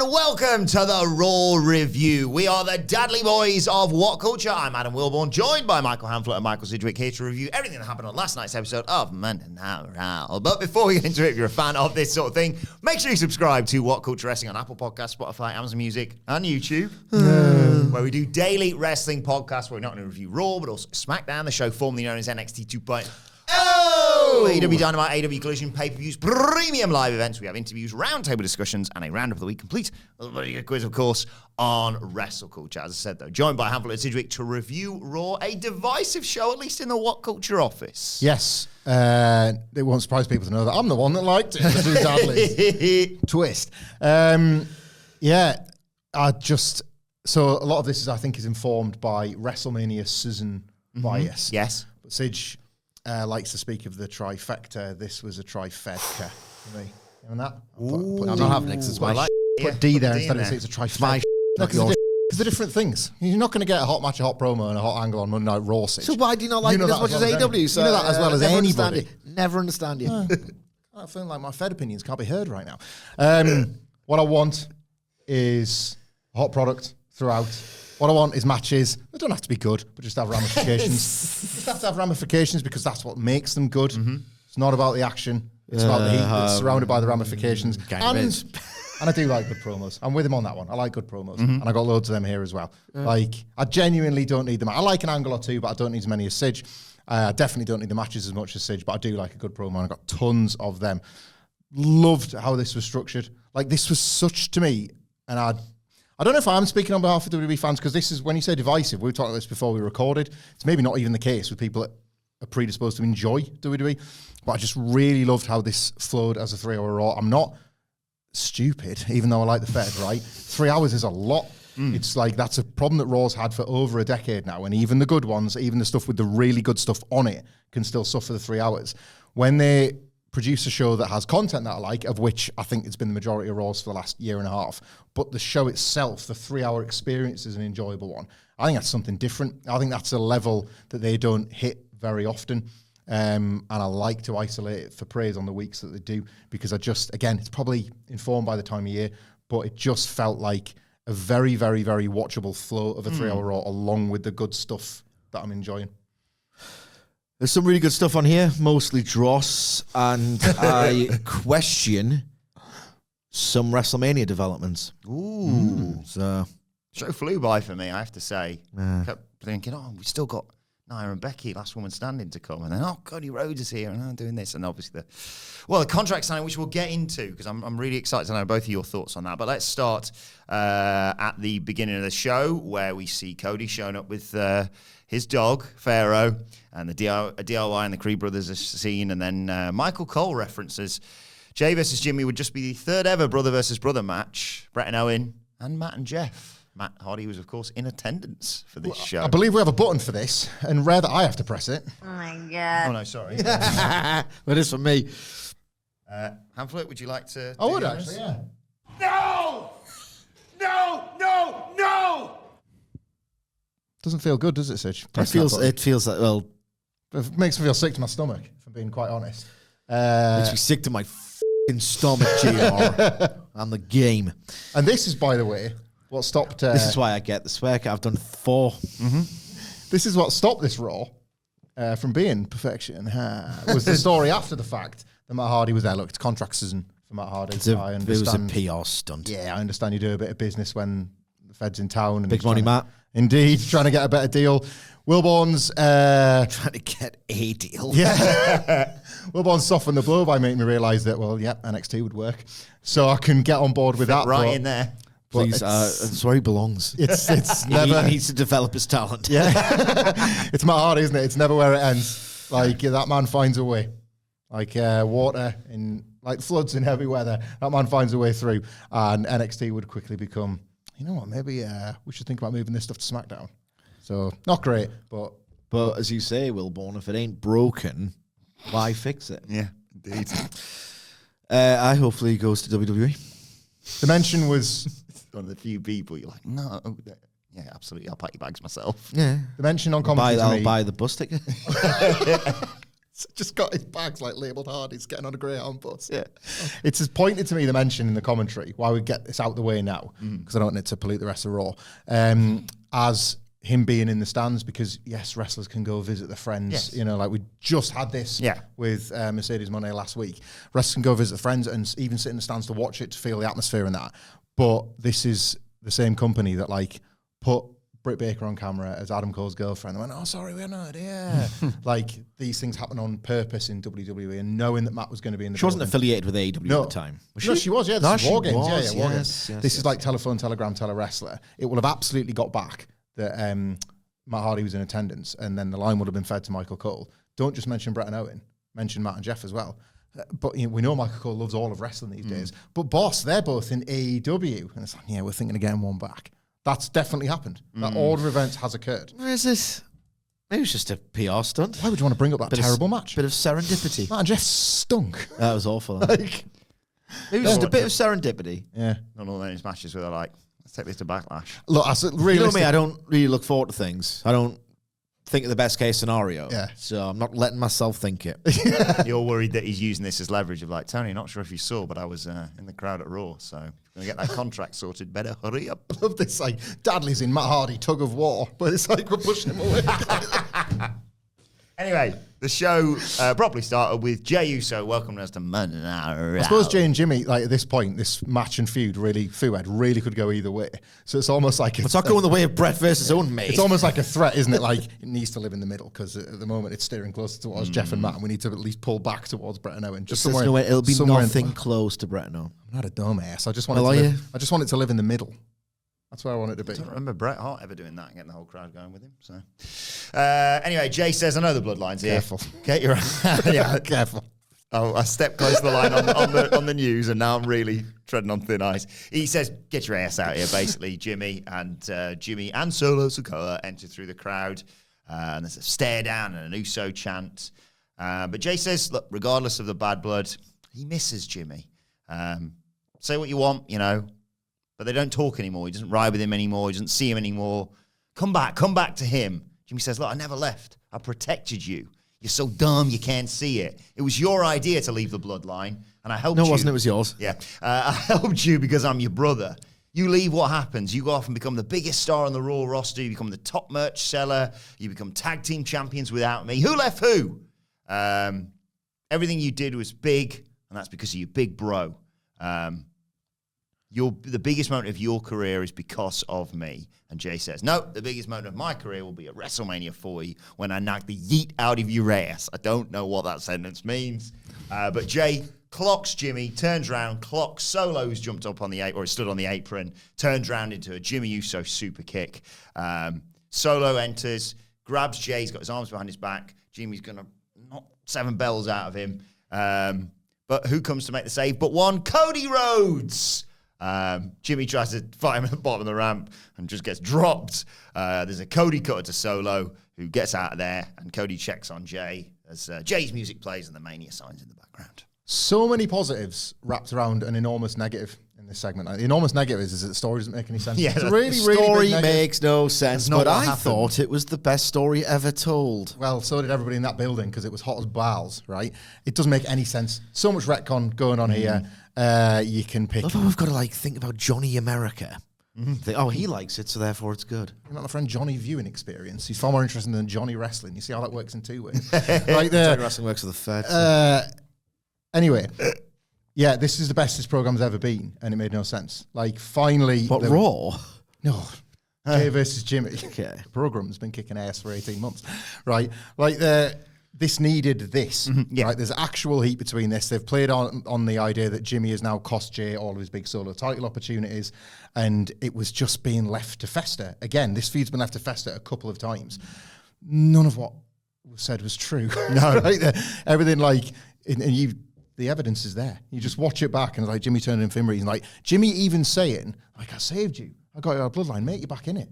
and welcome to the Raw Review. We are the Dadley Boyz of What Culture. I'm Adam Wilborn, joined by Michael Hamflett and Michael Sidgwick, here to review everything that happened on last night's episode of Monday Night Raw. But before we get into it, if you're a fan of this sort of thing, make sure you subscribe to What Culture Wrestling on Apple Podcasts, Spotify, Amazon Music, and YouTube, where we do daily wrestling podcasts where we're not going to review Raw, but also SmackDown, the show formerly known as NXT 2.0. AEW Dynamite, AEW Collision, pay-per-views, premium live events. We have interviews, roundtable discussions, and a round of the week complete with a very good quiz, of course, on Wrestle Culture. As I said, though, joined by Hamflett and Sidgwick to review Raw, a divisive show, at least in the What Culture office. Yes. It won't surprise people to know that I'm the one that liked it. Sadly. Twist. So a lot of this, I think, is informed by WrestleMania season bias. Yes. But Sidge likes to speak of the trifecta. This was a trifecta for me. You know that? I'm not having it because it's my life. Put D there instead of say it's a trifecta. Because they're different things. You're not going to get a hot match, a hot promo, and a hot angle on Monday Night Raw. Sidge. So why do you not like it as much as AEW? So you know that as well as anybody. Never understand you. I feel like my Fed opinions can't be heard right now. What I want is a hot product throughout. What I want is matches. They don't have to be good, but just have ramifications. Just have to have ramifications because that's what makes them good. It's not about the action. It's about the heat that's surrounded by the ramifications. And I do like good promos. I'm with him on that one. I like good promos. And I got loads of them here as well. Like, I genuinely don't need them. I like an angle or two, but I don't need as many as Sidge. I definitely don't need the matches as much as Sidge, but I do like a good promo, and I got tons of them. Loved how this was structured. Like, this was such, to me, and I don't know if I'm speaking on behalf of WWE fans, because this is, when you say divisive, we were talking about this before we recorded, it's maybe not even the case with people that are predisposed to enjoy WWE, but I just really loved how this flowed as a 3-hour Raw. I'm not stupid, even though I like the Fed, right? 3 hours is a lot. It's like, that's a problem that Raw's had for over a decade now, and even the good ones, even the stuff with the really good stuff on it, can still suffer the 3 hours. When they produce a show that has content that I like, of which I think it's been the majority of Raws for the last year and a half, but the show itself, the 3-hour experience, is an enjoyable one. I think that's something different. I think that's a level that they don't hit very often. And I like to isolate it for praise on the weeks that they do, because I just, again, it's probably informed by the time of year, but it just felt like a very, very, very watchable flow of a 3-hour Raw, along with the good stuff that I'm enjoying. There's some really good stuff on here, mostly dross, and I question some WrestleMania developments. So Show flew by for me, I have to say. Kept thinking, we still got Nia and Becky, last woman standing, to come. And then, Cody Rhodes is here, and I'm doing this. And obviously the contract signing, which we'll get into, because I'm really excited to know both of your thoughts on that. But let's start at the beginning of the show, where we see Cody showing up with his dog, Pharaoh, and the DIY and the Creed brothers are seen. And then Michael Cole references Jay versus Jimmy would just be the third ever brother versus brother match. Brett and Owen and Matt and Jeff. Matt Hardy was, of course, in attendance for this show. I believe we have a button for this, and rare that I have to press it. Oh, my God. Oh, no, sorry. That is for me. Hamflett, would you like to? I would, actually, yeah. No! No! No! No! Doesn't feel good, does it, Sidge? It feels like, well, It makes me feel sick to my stomach, if I'm being quite honest. makes me sick to my f***ing stomach, GR, and the game. And this is, by the way, what stopped... This is why I get the swear. I've done 4. This is what stopped this Raw from being perfection. Was the story after the fact that Matt Hardy was there. Look, it's contract season for Matt Hardy. I understand. It was a PR stunt. Yeah, I understand you do a bit of business when the Fed's in town. And Big money, Matt. Indeed, trying to get a better deal. Wilborn's... Trying to get a deal. Yeah. Wilborn softened the blow by making me realise that, NXT would work. So I can get on board with that. Right in there. Please, that's where he belongs. It's never... He needs to develop his talent. Yeah. It's Matt Hardy, isn't it? It's never where it ends. Like, that man finds a way. Like water in... Like floods in heavy weather. That man finds a way through. And NXT would quickly become, you know what, maybe we should think about moving this stuff to SmackDown. So, not great, but... But as you say, Wilborn, if it ain't broken, why fix it? Yeah, indeed. I hopefully he goes to WWE. The mention was... One of the few people you're like, no. Yeah, absolutely. I'll pack your bags myself. Yeah. The mention on commentary I'll buy the bus ticket. Just got his bags like labelled Hardy's getting on a Greyhound bus. Yeah. It's as pointed to me, the mention in the commentary, why we get this out the way now, because I don't want it to pollute the rest of Raw, as him being in the stands, because yes, wrestlers can go visit their friends. Yes. You know, like we just had this with Mercedes Moné last week. Wrestlers can go visit their friends and even sit in the stands to watch it, to feel the atmosphere and that. But this is the same company that like put Britt Baker on camera as Adam Cole's girlfriend. They went, oh, sorry, we had no idea. Like, these things happen on purpose in WWE, and knowing that Matt was going to be in the She wasn't affiliated with AEW at the time. Was she? No, she was, yeah. This is War Games. Yeah, War Games. Yes, this is like Telephone, Telegram, Tele-Wrestler. It will have absolutely got back that Matt Hardy was in attendance, and then the line would have been fed to Michael Cole. Don't just mention Brett and Owen. Mention Matt and Jeff as well. But you know, we know Michael Cole loves all of wrestling these days. But boss, they're both in AEW. And it's like, yeah, we're thinking of getting one back. That's definitely happened. That order of events has occurred. Where is this? Maybe it's just a PR stunt. Why would you want to bring up that terrible match? Bit of serendipity. Matt and Jeff stunk. That was awful. Like, maybe just a bit of serendipity. yeah. Not all those matches where they're like, let's take this to Backlash. Look, I said, You know me, I don't really look forward to things. I don't think of the best case scenario. Yeah. So I'm not letting myself think it. You're worried that he's using this as leverage of like, Tony, not sure if you saw, but I was in the crowd at Raw, so if you're going to get that contract sorted, better hurry up. I love this, like, Dadley's in Matt Hardy tug of war, but it's like we're pushing him away. Anyway, the show properly started with Jey Uso welcoming us to Monday Night Raw. I suppose Jey and Jimmy, like at this point, this match and feud really could go either way. So it's almost like It's not going the way of Brett versus own mate. It's almost like a threat, isn't it? Like it needs to live in the middle because at the moment it's steering closer towards Jeff and Matt, and we need to at least pull back towards Brett and Owen. Just somewhere, it'll be somewhere nothing close to Brett and Owen. I'm not a dumbass. I just want it to live in the middle. That's where I want it to be. I don't remember Bret Hart ever doing that and getting the whole crowd going with him. So, anyway, Jey says, I know the bloodline's here. Careful. Okay, you're Yeah, careful. Oh, I stepped close to the line on the news, and now I'm really treading on thin ice. He says, get your ass out here, basically, Jimmy. And Jimmy and Solo Sikoa enter through the crowd. And there's a stare down and an Uso chant. But Jey says, look, regardless of the bad blood, he misses Jimmy. Say what you want, you know. But they don't talk anymore. He doesn't ride with him anymore. He doesn't see him anymore. Come back to him. Jimmy says, look, I never left. I protected you. You're so dumb you can't see it. It was your idea to leave the bloodline, and I helped you. No, it wasn't. It was yours. Yeah. I helped you because I'm your brother. You leave, what happens? You go off and become the biggest star on the Raw roster. You become the top merch seller. You become tag team champions without me. Who left who? Everything you did was big, and that's because of you, big bro. The biggest moment of your career is because of me. And Jey says, no, the biggest moment of my career will be at WrestleMania 40 when I knock the yeet out of your ass. I don't know what that sentence means. But Jey clocks Jimmy, turns around, clocks Solo's jumped up on the apron, or stood on the apron, turns around into a Jimmy Uso super kick. Solo enters, grabs Jey, he's got his arms behind his back. Jimmy's going to knock 7 bells out of him. But who comes to make the save but one? Cody Rhodes! Jimmy tries to fight him at the bottom of the ramp and just gets dropped. There's a Cody cutter to Solo who gets out of there, and Cody checks on Jey as Jey's music plays and the Mania signs in the background. So many positives wrapped around an enormous negative in this segment. The enormous negative is that the story doesn't make any sense. Yeah, it's the really Story big negative. makes no sense, not but what I happened. thought it was the best story ever told. Well, so did everybody in that building because it was hot as balls, right? It doesn't make any sense. So much retcon going on here. You can pick. Although we've got to think about Johnny America. Think, oh, he likes it, so therefore it's good. You're not my friend Johnny viewing experience. He's far more interesting than Johnny wrestling. You see how that works in 2 ways. Right there. Johnny Wrestling works with the Fed. Anyway, yeah, this is the best this program's ever been, and it made no sense. Like, finally, But Raw? No. Jey versus Jimmy. Okay. The program's been kicking ass for 18 months, right? Like, this needed this. yeah. Right? There's actual heat between this. They've played on the idea that Jimmy has now cost Jey all of his big solo title opportunities, and it was just being left to fester. Again, this feud's been left to fester a couple of times. None of what was said was true. No. Right? Everything, the evidence is there. You just watch it back, and it's like Jimmy turning in Finbury, and like Jimmy even saying, like, I saved you. I got you out of bloodline, mate. You're back in it.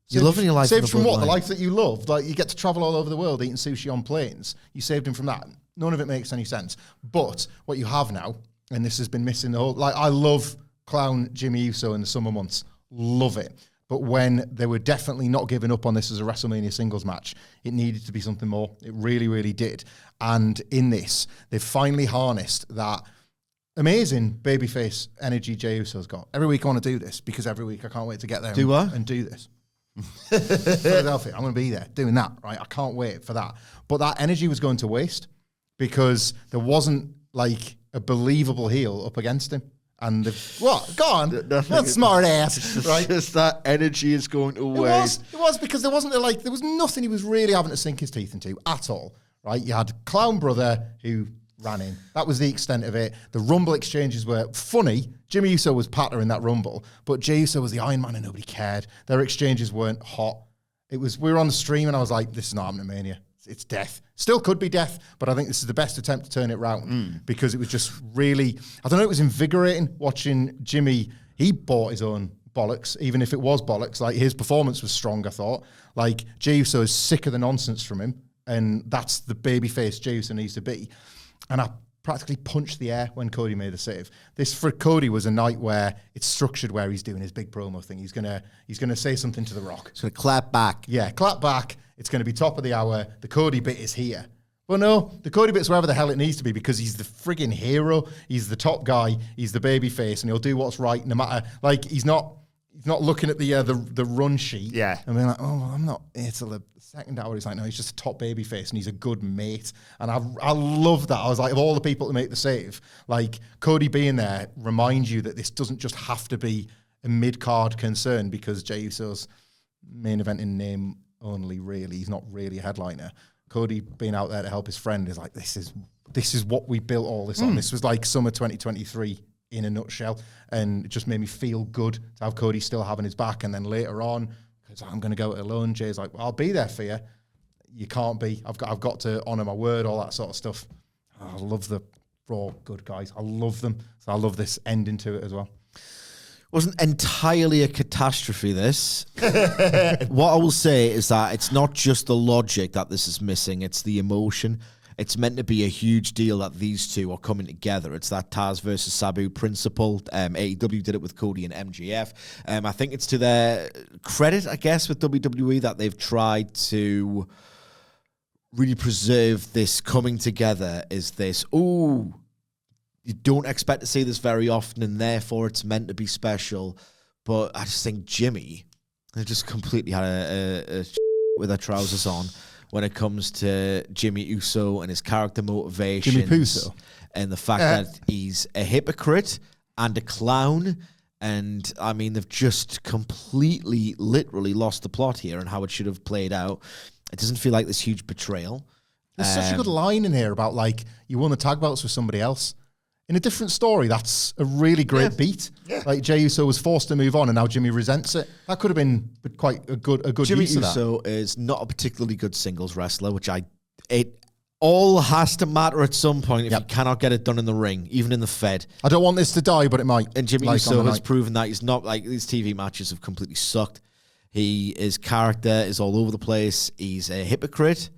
You're loving your life. Saved from what? The life that you loved. Like, you get to travel all over the world eating sushi on planes. You saved him from that. None of it makes any sense. But what you have now, and this has been missing the whole. Like, I love clown Jimmy Uso in the summer months. Love it. But when they were definitely not giving up on this as a WrestleMania singles match, it needed to be something more. It really, really did. And in this, they've finally harnessed that amazing babyface energy Jey Uso's got. Every week I want to do this because every week I can't wait to get there and do this. Philadelphia, I'm going to be there doing that, right? I can't wait for that. But that energy was going to waste because there wasn't like a believable heel up against him. And what? Go on. That's smart ass. Right? Just that energy is going to waste. It was because there was nothing he was really having to sink his teeth into at all. Right? You had Clown Brother who ran in. That was the extent of it. The Rumble exchanges were funny. Jimmy Uso was Patter in that Rumble, but Jey Uso was the Iron Man and nobody cared. Their exchanges weren't hot. We were on the stream and I was like, this is not happening Mania. It's death. Still could be death, but I think this is the best attempt to turn it round because it was just really, I don't know, it was invigorating watching Jimmy. He bought his own bollocks, even if it was bollocks. Like, his performance was strong, I thought. Like, Jey Uso is sick of the nonsense from him, and that's the babyface Jey Uso needs to be. And I practically punched the air when Cody made the save. This, for Cody, was a night where it's structured where he's doing his big promo thing. He's gonna say something to The Rock. He's going to clap back. Yeah, clap back. It's going to be top of the hour. The Cody bit is here. Well, no, the Cody bit's wherever the hell it needs to be because he's the friggin' hero. He's the top guy. He's the baby face, and he'll do what's right no matter. Like, he's not looking at the run sheet. Yeah. And being like, oh, well, I'm not here till the second hour. He's like, no, he's just a top baby face, and he's a good mate. And I love that. I was like, of all the people to make the save, like, Cody being there reminds you that this doesn't just have to be a mid-card concern because Jey Uso's main event in name only, really. He's not really a headliner. Cody being out there to help his friend is like, this is what we built all this on. This was like summer 2023 in a nutshell, and it just made me feel good to have Cody still having his back. And then later on, because I'm going to go it alone, Jay's like, well, I'll be there for you. You can't be. I've got to honour my word, all that sort of stuff. Oh, I love the Raw good guys. I love them. So I love this ending to it as well. Wasn't entirely a catastrophe, this. What I will say is that it's not just the logic that this is missing, it's the emotion. It's meant to be a huge deal that these two are coming together. It's that Taz versus Sabu principle. AEW did it with Cody and MJF. I think it's to their credit, I guess, with WWE that they've tried to really preserve this coming together. Is this, ooh, you don't expect to see this very often, and therefore it's meant to be special. But I just think Jimmy, they just completely had a with their trousers on when it comes to Jimmy Uso and his character motivations. Jimmy Puso. And the fact that he's a hypocrite and a clown. And, I mean, they've just completely, literally lost the plot here and how it should have played out. It doesn't feel like this huge betrayal. There's such a good line in here about, like, you won the tag belts with somebody else. In a different story, that's a really great beat. Yeah. Like, Jey Uso was forced to move on, and now Jimmy resents it. That could have been quite a good Jimmy use of that. Uso is not a particularly good singles wrestler, which it all has to matter at some point if you cannot get it done in the ring, even in the Fed. I don't want this to die, but it might. And Jimmy Uso has proven that he's not, like, these TV matches have completely sucked. His character is all over the place. He's a hypocrite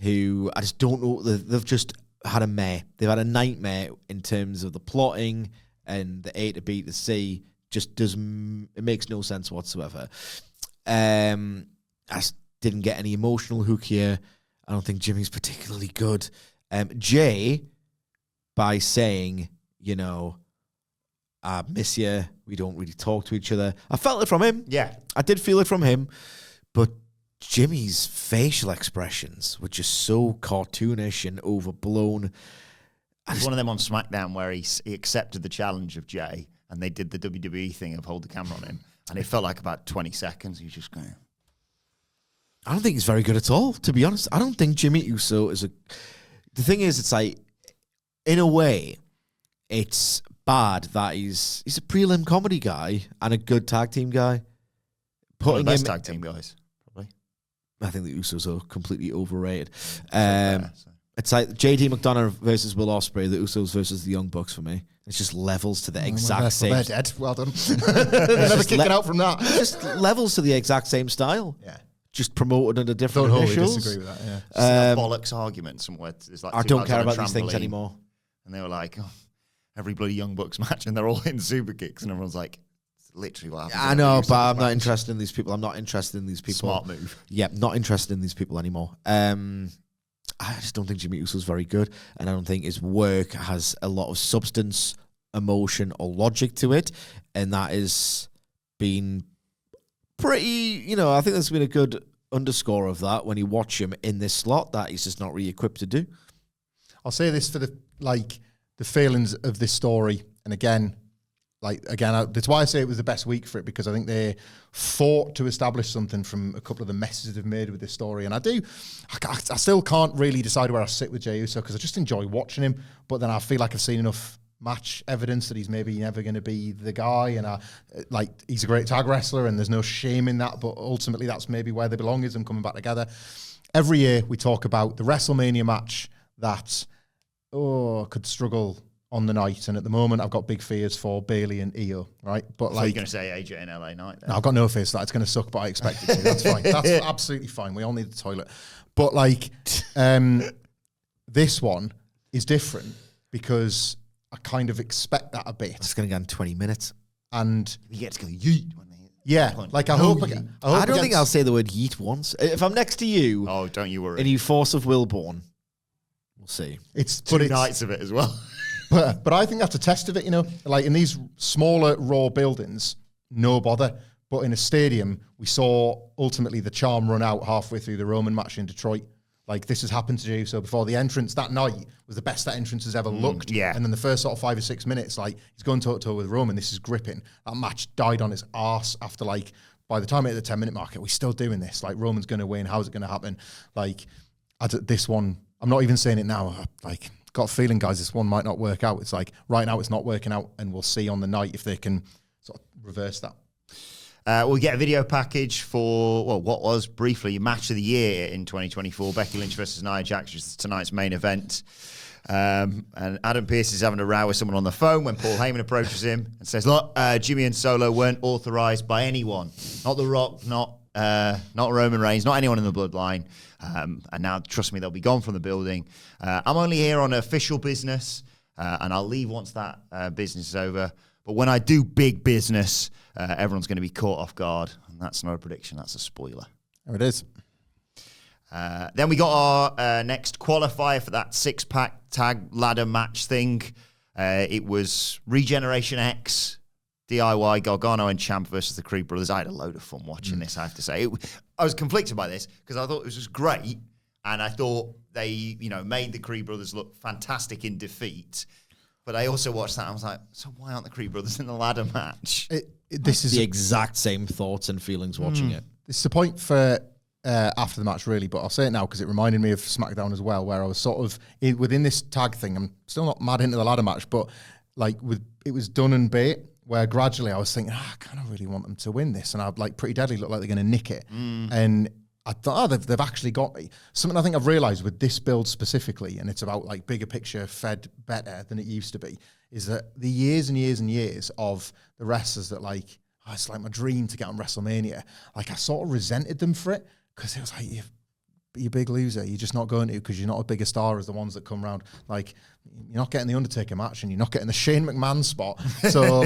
who I just don't know. They've just had a mare. They've had a nightmare in terms of the plotting and the A to B to C. Just doesn't. It makes no sense whatsoever. I just didn't get any emotional hook here. I don't think Jimmy's particularly good. Jay, by saying, you know, I miss you, we don't really talk to each other. I felt it from him. Yeah. I did feel it from him. But Jimmy's facial expressions were just so cartoonish and overblown. There's one of them on SmackDown where he accepted the challenge of Jay, and they did the WWE thing of hold the camera on him, and it felt like about 20 seconds. He was just going. I don't think he's very good at all, to be honest. I don't think Jimmy Uso is a. The thing is, it's like, in a way, it's bad that he's a prelim comedy guy and a good tag team guy. Putting the best tag team guys. I think the Usos are completely overrated. It's like JD McDonough versus Will Ospreay, the Usos versus the Young Bucks for me. It's just levels to the exact same. They're dead. Well done. They're never kicking out from that. Just levels to the exact same style. Yeah. Just promoted under different Don't initials. disagree with that. Yeah. Just a bollocks argument somewhere. It's like I don't care about these things anymore. And they were like, oh, every bloody Young Bucks match, and they're all in super kicks, and everyone's like, literally what happens. I know, but I'm not interested in these people. I'm not interested in these people. Smart move. Yeah, not interested in these people anymore. I just don't think Jimmy Uso's very good, and I don't think his work has a lot of substance, emotion, or logic to it, and that has been pretty, I think there's been a good underscore of that when you watch him in this slot that he's just not really equipped to do. I'll say this for the feelings of this story, and again, that's why I say it was the best week for it, because I think they fought to establish something from a couple of the messes they've made with this story. And I still can't really decide where I sit with Jey Uso, because I just enjoy watching him, but then I feel like I've seen enough match evidence that he's maybe never going to be the guy, and he's a great tag wrestler, and there's no shame in that, but ultimately that's maybe where they belong, is them coming back together. Every year we talk about the WrestleMania match that could struggle on the night, and at the moment I've got big fears for Bayley and Io, right? But you're going to say AJ and LA Knight then. No, I've got no fears for that. It's going to suck, but I expect it to. That's fine. That's absolutely fine. We all need the toilet. But this one is different because I kind of expect that a bit. It's going to go in 20 minutes. And you get to go yeet. Yeah, I don't think I'll say the word yeet once. If I'm next to you, don't you worry. And you force of Wilborn, we'll see. It's 2 nights of it as well. But I think that's a test of it, Like in these smaller Raw buildings, no bother. But in a stadium, we saw ultimately the charm run out halfway through the Roman match in Detroit. Like, this has happened to Jey Uso before. The entrance that night was the best that entrance has ever looked. Yeah. And then the first sort of 5 or 6 minutes, he's going toe-to-toe with Roman. This is gripping. That match died on its arse after, by the time it hit the 10-minute mark, we're still doing this. Roman's going to win. How's it going to happen? This one, I'm not even saying it now. Got a feeling, guys, this one might not work out. It's right now it's not working out, and we'll see on the night if they can sort of reverse that. We'll get a video package for, what was briefly match of the year in 2024, Becky Lynch versus Nia Jax, which is tonight's main event. And Adam Pearce is having a row with someone on the phone when Paul Heyman approaches him and says, look, Jimmy and Solo weren't authorized by anyone. Not The Rock, not Roman Reigns, not anyone in the bloodline. And now, trust me, they'll be gone from the building. I'm only here on official business, and I'll leave once that business is over. But when I do big business, everyone's going to be caught off guard. And that's not a prediction, that's a spoiler. There it is. Then we got our next qualifier for that 6-pack tag ladder match thing. It was Regeneration X, DIY, Gargano and Ciampa versus the Creed Brothers. I had a load of fun watching this, I have to say. I was conflicted by this because I thought it was just great, and I thought they, made the Creed Brothers look fantastic in defeat. But I also watched that and I was like, so why aren't the Creed Brothers in the ladder match? This is the exact same thoughts and feelings watching it. This is the point for after the match, really, but I'll say it now because it reminded me of SmackDown as well, where I was sort of within this tag thing. I'm still not mad into the ladder match, but it was done and bait, where gradually I was thinking, I kind of really want them to win this, and I'd Pretty Deadly look like they're going to nick it, and I thought, they've actually got me. Something I think I've realised with this build specifically, and it's about bigger picture, fed better than it used to be, is that the years and years and years of the wrestlers that it's my dream to get on WrestleMania. I sort of resented them for it, because it was you're a big loser. You're just not going to, because you're not a bigger star as the ones that come around. You're not getting the Undertaker match, and you're not getting the Shane McMahon spot. So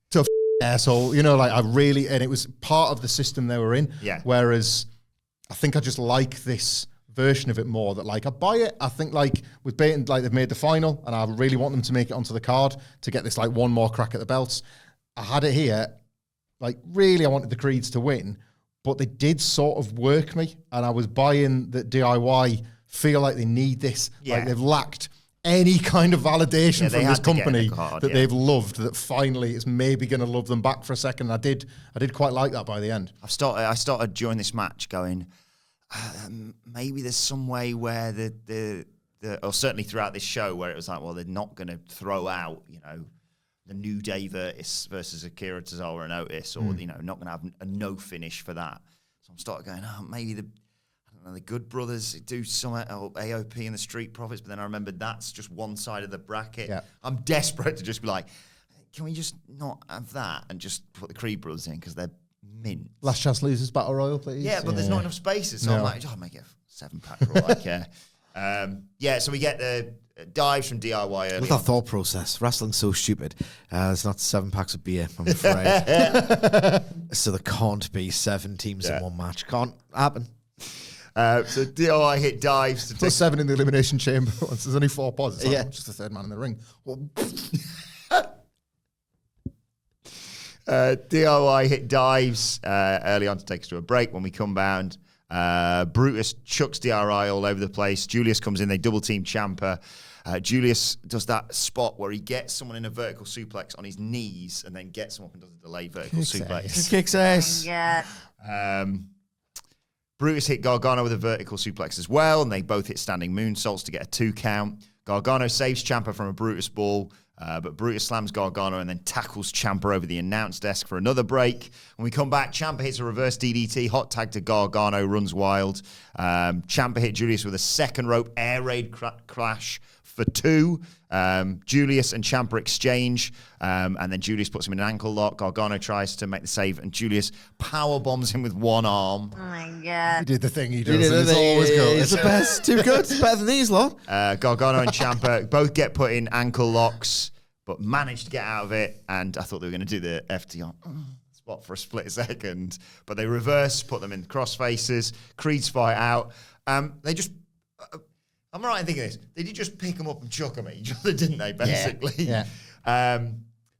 tough asshole, and it was part of the system they were in. Yeah. Whereas I think I just like this version of it more, that I buy it. I think with Baton, they've made the final, and I really want them to make it onto the card to get this one more crack at the belts. I had it here, really I wanted the Creeds to win, but they did sort of work me, and I was buying that DIY feel like they need this. Yeah. They've lacked any kind of validation from this company card, that they've loved, that finally it's maybe going to love them back for a second. I did quite like that by the end. I started during this match going, maybe there's some way where or certainly throughout this show, where it was they're not going to throw out, the New Day versus Akira Tozawa and Otis, or not going to have a no finish for that. So I'm starting going, maybe the Good Brothers do something, or AOP and the Street Profits, but then I remembered that's just one side of the bracket. Yeah. I'm desperate to just be can we just not have that and just put the Creed Brothers in, because they're mint. Last Chance Losers Battle Royal, please. Yeah, but there's not enough spaces, so I'm I'll make it a 7-pack for all I care. So we get the dives from DIY early Look at on. that thought process. Wrestling's so stupid. It's not 7 packs of beer, I'm afraid. So there can't be 7 teams in one match. Can't happen. So DIY hit dives to Plus 7 in the Elimination Chamber. Once there's only 4 pods. It's like, Yeah. just the third man in the ring. Well, DIY hit dives early on to take us to a break. When we come round, Brutus chucks DRI all over the place. Julius comes in. They double team Ciampa. Julius does that spot where he gets someone in a vertical suplex on his knees and then gets him up and does a delayed vertical suplex. Kicks ass. Brutus hit Gargano with a vertical suplex as well, and they both hit standing moonsaults to get a 2 count. Gargano saves Ciampa from a Brutus ball, but Brutus slams Gargano and then tackles Ciampa over the announce desk for another break. When we come back, Ciampa hits a reverse DDT, hot tag to Gargano, runs wild. Ciampa hit Julius with a second rope air raid clash for 2. Julius and Ciampa exchange, and then Julius puts him in an ankle lock. Gargano tries to make the save, and Julius power bombs him with one arm. Oh my God. he did the thing he does, and it's always good. It's the best. Too good. It's better than these lot. Gargano and Ciampa both get put in ankle locks, but manage to get out of it. And I thought they were going to do the FTR spot for a split second, but they reverse, put them in cross faces. Creeds fight out. They just. I'm right in thinking this. They did just pick them up and chuck them at each other, didn't they, basically? Yeah.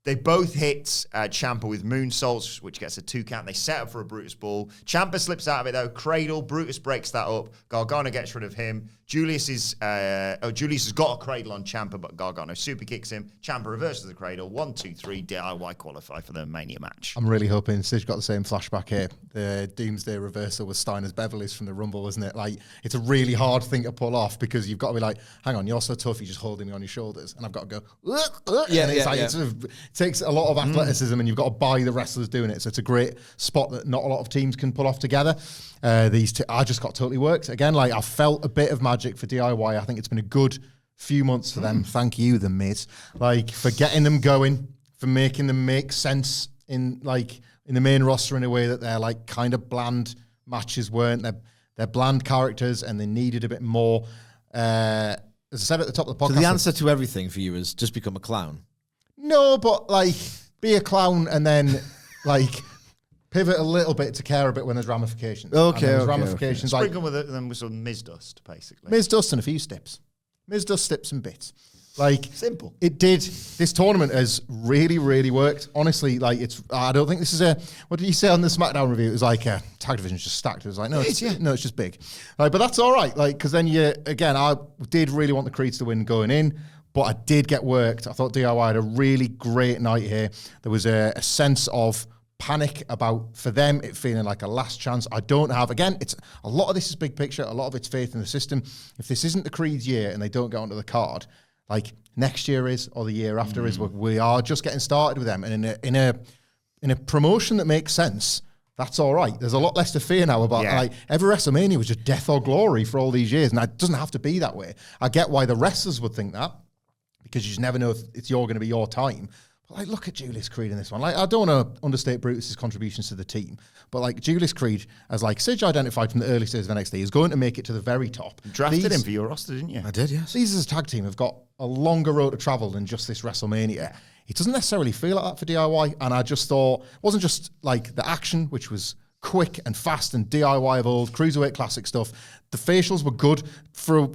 They both hit Ciampa with moonsaults, which gets a 2 count. They set up for a Brutus ball. Ciampa slips out of it, though. Cradle. Brutus breaks that up. Gargano gets rid of him. Julius has got a cradle on Ciampa, but Gargano super kicks him. Ciampa reverses the cradle. 1, 2, 3. DIY qualify for the Mania match. I'm really hoping Sid's got the same flashback here. The Doomsday reversal was Steiner's Beverly's from the Rumble, isn't it? Like, it's a really hard thing to pull off because you've got to be like, hang on, you're so tough, you're just holding me on your shoulders. And I've got to go, and it's like, it sort of takes a lot of athleticism and you've got to buy the wrestlers doing it. So it's a great spot that not a lot of teams can pull off together. These two, I just got totally worked. Again, like, I felt a bit of magic for DIY. I think it's been a good few months for them. Thank you, the mates. Like, for getting them going, for making them make sense in the main roster in a way that they're like kind of bland matches weren't. They're bland characters and they needed a bit more. As I said at the top of the podcast. So the answer to everything for you is just become a clown. No, but like, be a clown and then like pivot a little bit to care a bit when there's ramifications. Okay, and there's okay, ramifications like Sprinkle them with some Miz dust, basically. Miz dust and a few steps. Miz dust, steps and bits. Like, Simple. It did. This tournament has really, really worked. Honestly, like, I don't think this is what did you say on the SmackDown review? It was like, tag division's just stacked. It was like, no, it's just big. Like, but that's all right. Like, because then I did really want the Creeds to win going in, but I did get worked. I thought DIY had a really great night here. There was a sense of panic about, for them, it feeling like a last chance. I don't have, again, it's a lot of this is big picture, a lot of it's faith in the system. If this isn't the Creeds year and they don't get onto the card, like next year is, or the year after is, we are just getting started with them. And in a promotion that makes sense, that's all right. There's a lot less to fear now about, like, every WrestleMania was just death or glory for all these years. And it doesn't have to be that way. I get why the wrestlers would think that, because you just never know if it's going to be your time. But like, look at Julius Creed in this one. Like, I don't want to understate Brutus's contributions to the team, but like Julius Creed, as like Sidge identified from the early stages of NXT, is going to make it to the very top. Drafted him for your roster, didn't you? I did, yes. These as a tag team have got a longer road to travel than just this WrestleMania. It doesn't necessarily feel like that for DIY, and I just thought, it wasn't just like the action, which was quick and fast and DIY of old cruiserweight classic stuff. The facials were good for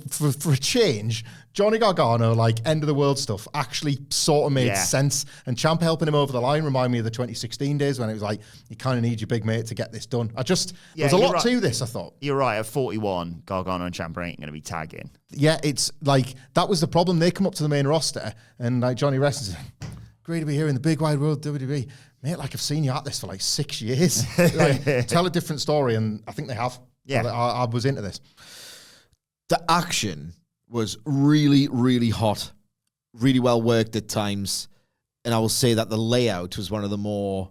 a change. Johnny Gargano, like, end of the world stuff actually sort of made sense. And Ciampa helping him over the line reminded me of the 2016 days when it was like, you kind of need your big mate to get this done. There's a lot to this, I thought. You're right. At 41, Gargano and Ciampa ain't going to be tagging. Yeah, it's like, that was the problem. They come up to the main roster and like Johnny Wrestling said, great to be here in the big wide world, WWE. Mate, like, I've seen you at this for like 6 years. Like, tell a different story, and I think they have. Yeah. I was into this. The action was really, really hot, really well worked at times. And I will say that the layout was one of the more,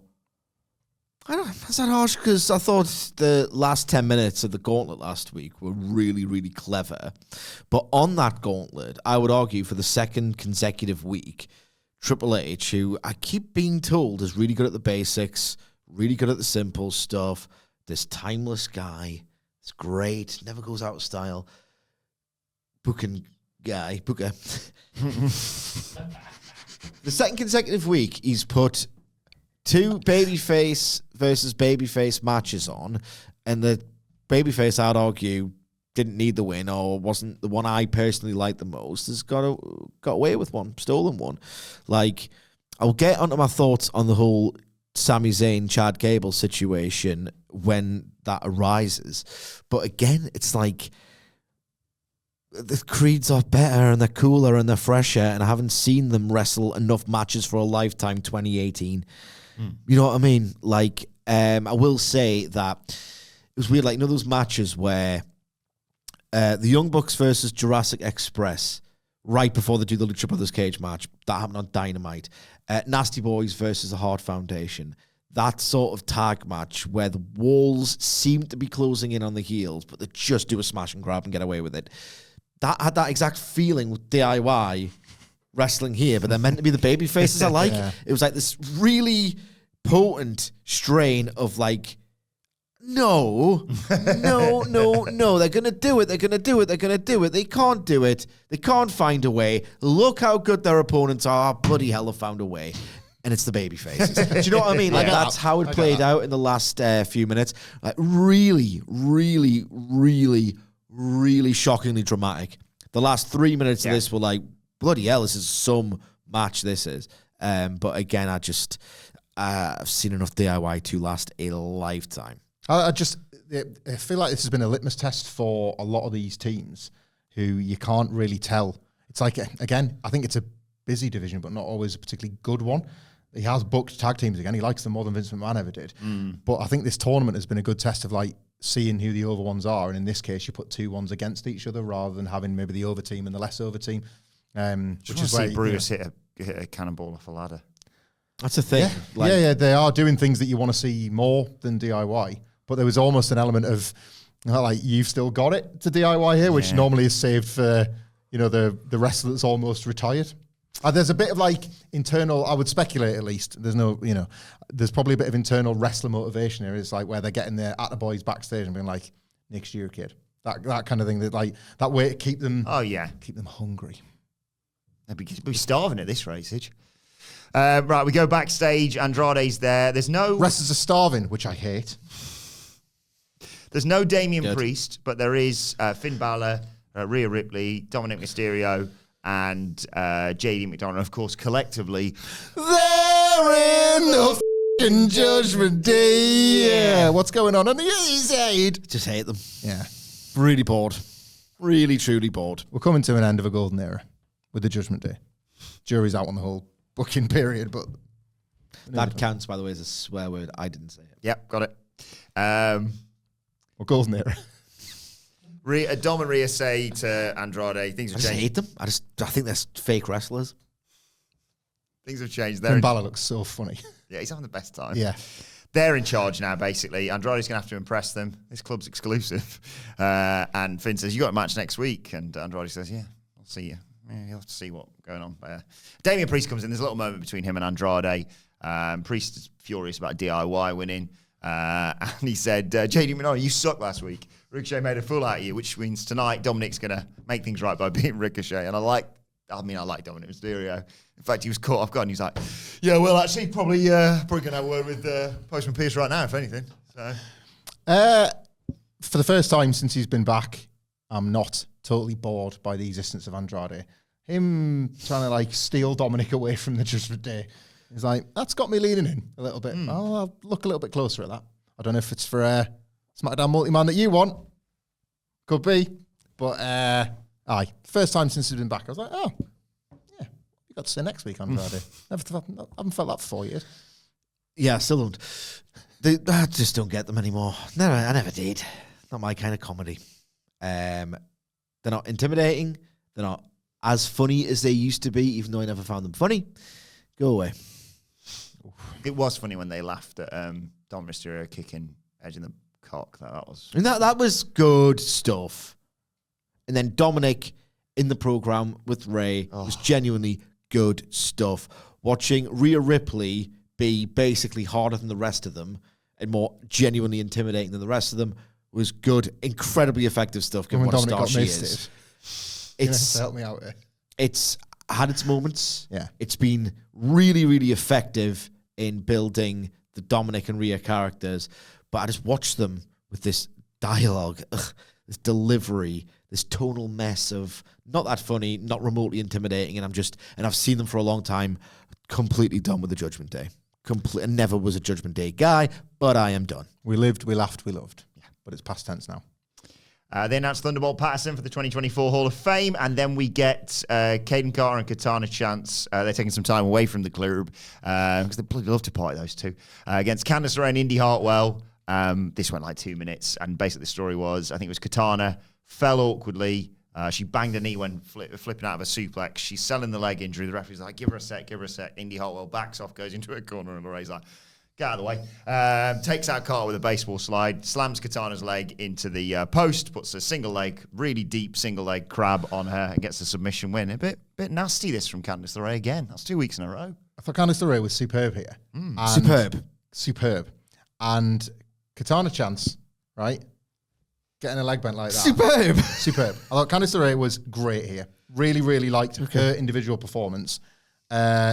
is that harsh? Because I thought the last 10 minutes of the gauntlet last week were really, really clever. But on that gauntlet, I would argue for the second consecutive week, Triple H, who I keep being told is really good at the basics, really good at the simple stuff, this timeless guy, it's great, never goes out of style. booking guy, Booker. The second consecutive week, he's put 2 babyface versus babyface matches on, and the babyface, I'd argue, didn't need the win or wasn't the one I personally liked the most, has got away with one, stolen one. Like, I'll get onto my thoughts on the whole Sami Zayn, Chad Gable situation when that arises. But again, it's like the Creeds are better and they're cooler and they're fresher, and I haven't seen them wrestle enough matches for a lifetime 2018. You know what I mean? Like, I will say that it was weird, like, you know those matches where the Young Bucks versus Jurassic Express, right before they do the Lucha Brothers cage match, that happened on Dynamite. Nasty Boys versus the Hart Foundation. That sort of tag match where the walls seem to be closing in on the heels, but they just do a smash and grab and get away with it. That had that exact feeling with DIY wrestling here, but they're meant to be the baby faces I like. Yeah. It was like this really potent strain of like, no, they're going to do it, they can't do it, they can't find a way, look how good their opponents are, bloody hell, they found a way, and it's the baby faces. Do you know what I mean? Like, that's how it played out in the last few minutes. Like, really, really, really, really shockingly dramatic. The last 3 minutes of this were like, bloody hell, this is some match, this is. But again, I've seen enough DIY to last a lifetime. I feel like this has been a litmus test for a lot of these teams who you can't really tell. It's like, again, I think it's a busy division, but not always a particularly good one. He has booked tag teams again. He likes them more than Vince McMahon ever did. But I think this tournament has been a good test of like seeing who the over ones are. And in this case, you put 2 ones against each other rather than having maybe the over team and the less over team. Which is why Bruce hit a cannonball off a ladder. That's a thing. Yeah, they are doing things that you want to see more than DIY. But there was almost an element of, like, you've still got it to DIY here, which normally is saved for, the wrestler that's almost retired. There's a bit of, like, internal, I would speculate at least, there's no, there's probably a bit of internal wrestler motivation here. It's like where they're getting their at the boys backstage and being like, next year, kid. That kind of thing, that way to keep them keep them hungry. They'd be starving at this rate, right, we go backstage. Andrade's there. There's no... Wrestlers are starving, which I hate. There's no Damian Priest, but there is Finn Balor, Rhea Ripley, Dominic Mysterio, and JD McDonough, of course, collectively. They're in the f***ing Judgment Day. Yeah. What's going on the other side? Just hate them. Yeah. Really bored. Really, truly bored. We're coming to an end of a golden era with the Judgment Day. Jury's out on the whole booking period, but... That counts, by the way, as a swear word. I didn't say it. Yep, got it. Well, golden era. Dom and Rhea say to Andrade, things have changed. I hate them. I think they're fake wrestlers. Things have changed. Finn Balor looks so funny. Yeah, he's having the best time. Yeah. They're in charge now, basically. Andrade's going to have to impress them. This club's exclusive. And Finn says, you got a match next week. And Andrade says, yeah, I'll see you. Yeah, you'll have to see what's going on. Damian Priest comes in. There's a little moment between him and Andrade. Priest is furious about DIY winning. And he said, JD McDonough, you sucked last week. Ricochet made a fool out of you, which means tonight Dominic's going to make things right by beating Ricochet. And I like Dominic Mysterio. In fact, he was caught off guard and he's like, yeah, well, actually, probably going to have a word with Postman Pierce right now, if anything. So, for the first time since he's been back, I'm not totally bored by the existence of Andrade. Him trying to like steal Dominic away from the Judgment Day. He's like, that's got me leaning in a little bit. I'll look a little bit closer at that. I don't know if it's for SmackDown Multi-Man that you want. Could be. But, first time since he's been back, I was like, oh, yeah, you got to say next week, Andrade. I haven't felt that for 4 years. Yeah, I still don't. I just don't get them anymore. No, I never did. Not my kind of comedy. They're not intimidating. They're not as funny as they used to be, even though I never found them funny. Go away. It was funny when they laughed at Dom Mysterio kicking Edge in the cock. That was good stuff. And then Dominic in the program with Ray was genuinely good stuff. Watching Rhea Ripley be basically harder than the rest of them and more genuinely intimidating than the rest of them was good, incredibly effective stuff given what a star she is. It's help me out here. It's had its moments. Yeah. It's been really, really effective in building the Dominic and Rhea characters. But I just watched them with this dialogue, this delivery, this tonal mess of not that funny, not remotely intimidating. And I've seen them for a long time, completely done with the Judgment Day. I never was a Judgment Day guy, but I am done. We lived, we laughed, we loved. Yeah. But it's past tense now. They announced Thunderbolt Patterson for the 2024 Hall of Fame, and then we get Caden Carter and Katana Chance. They're taking some time away from the club because they bloody love to party, those two. Against Candice LeRae and Indy Hartwell. This went like 2 minutes, and basically the story was, I think it was Katana fell awkwardly. She banged her knee when flipping out of a suplex. She's selling the leg injury. The referee's like, give her a sec, give her a sec. Indy Hartwell backs off, goes into a corner, and LeRae's like, get out of the way. Takes out Carter with a baseball slide, slams Katana's leg into the post, puts a single leg, really deep single leg crab on her, and gets a submission win. A bit nasty this from Candice LeRae again. That's 2 weeks in a row. I thought Candice LeRae was superb here. Superb. And Katana Chance, right? Getting a leg bent like that. Superb. I thought Candice LeRae was great here. Really, really liked her individual performance.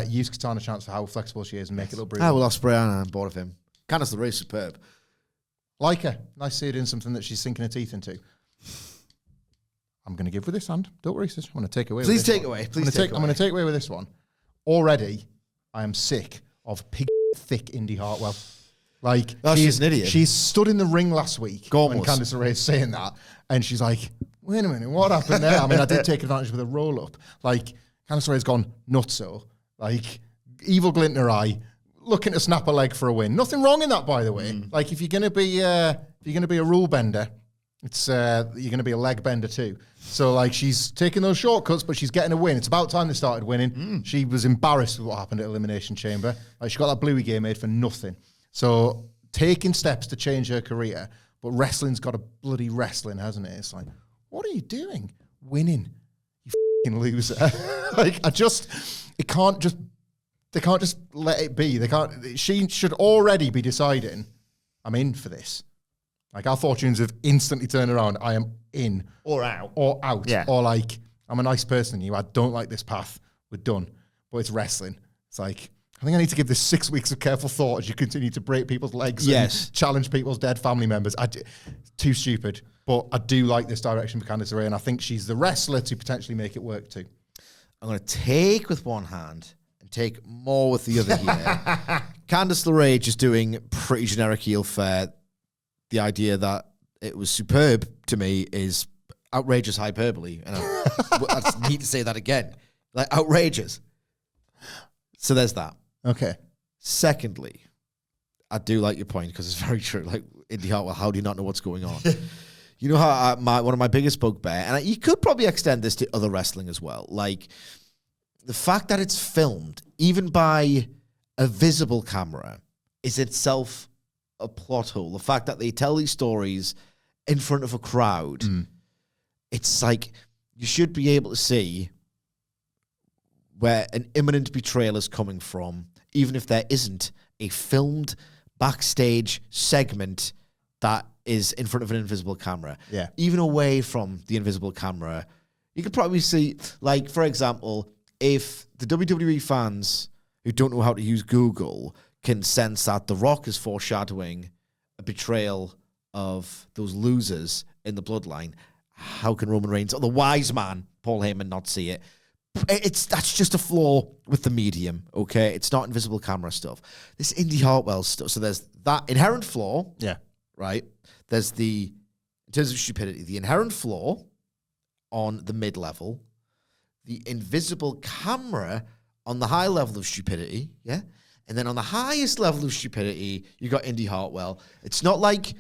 Use Katana Chance for how flexible she is and make it look brutal. I will Ospreay and I'm bored of him. Candice LeRae is superb. Like her. Nice to see her doing something that she's sinking her teeth into. I'm going to give with this hand. Don't worry, sis. I'm going to take away with this one. I'm going to take away with this one. Already, I am sick of pig thick Indy Hartwell. Like, she's an idiot. She stood in the ring last week when Candice LeRae is saying that, and she's like, wait a minute, what happened there? I mean, I did take advantage with a roll-up. Like, Candice LeRae's gone nutso. Like, evil glint in her eye, looking to snap a leg for a win. Nothing wrong in that, by the way. Like, if you're gonna be a rule bender, it's you're gonna be a leg bender too. So like, she's taking those shortcuts, but she's getting a win. It's about time they started winning. She was embarrassed with what happened at Elimination Chamber. Like, she got that Bluey game made for nothing. So taking steps to change her career, but wrestling's got a bloody wrestling, hasn't it? It's like, what are you doing? Winning, you fucking loser. Like, they can't just let it be. She should already be deciding, I'm in for this. Like, our fortunes have instantly turned around. I am in. Or out. Yeah. Or like, I'm a nice person. I don't like this path. We're done. But it's wrestling. It's like, I think I need to give this 6 weeks of careful thought as you continue to break people's legs and challenge people's dead family members. Too stupid. But I do like this direction for Candice LeRae, and I think she's the wrestler to potentially make it work too. I'm going to take with one hand and take more with the other here. Candice LeRae just doing pretty generic heel fare. The idea that it was superb to me is outrageous hyperbole. And I need to say that again. Like, outrageous. So there's that. Okay. Secondly, I do like your point because it's very true. Like, Indy Hartwell, how do you not know what's going on? You know how one of my biggest bugbear, and you could probably extend this to other wrestling as well, like the fact that it's filmed, even by a visible camera, is itself a plot hole. The fact that they tell these stories in front of a crowd, it's like you should be able to see where an imminent betrayal is coming from, even if there isn't a filmed backstage segment that is in front of an invisible camera. Yeah. Even away from the invisible camera, you could probably see, like, for example, if the WWE fans who don't know how to use Google can sense that The Rock is foreshadowing a betrayal of those losers in the bloodline, how can Roman Reigns or the wise man, Paul Heyman, not see it? That's just a flaw with the medium, okay? It's not invisible camera stuff. This Indy Hartwell stuff. So there's that inherent flaw. Yeah. Right? There's in terms of stupidity, the inherent flaw on the mid-level, the invisible camera on the high level of stupidity, yeah? And then on the highest level of stupidity, you got Indy Hartwell. It's not like,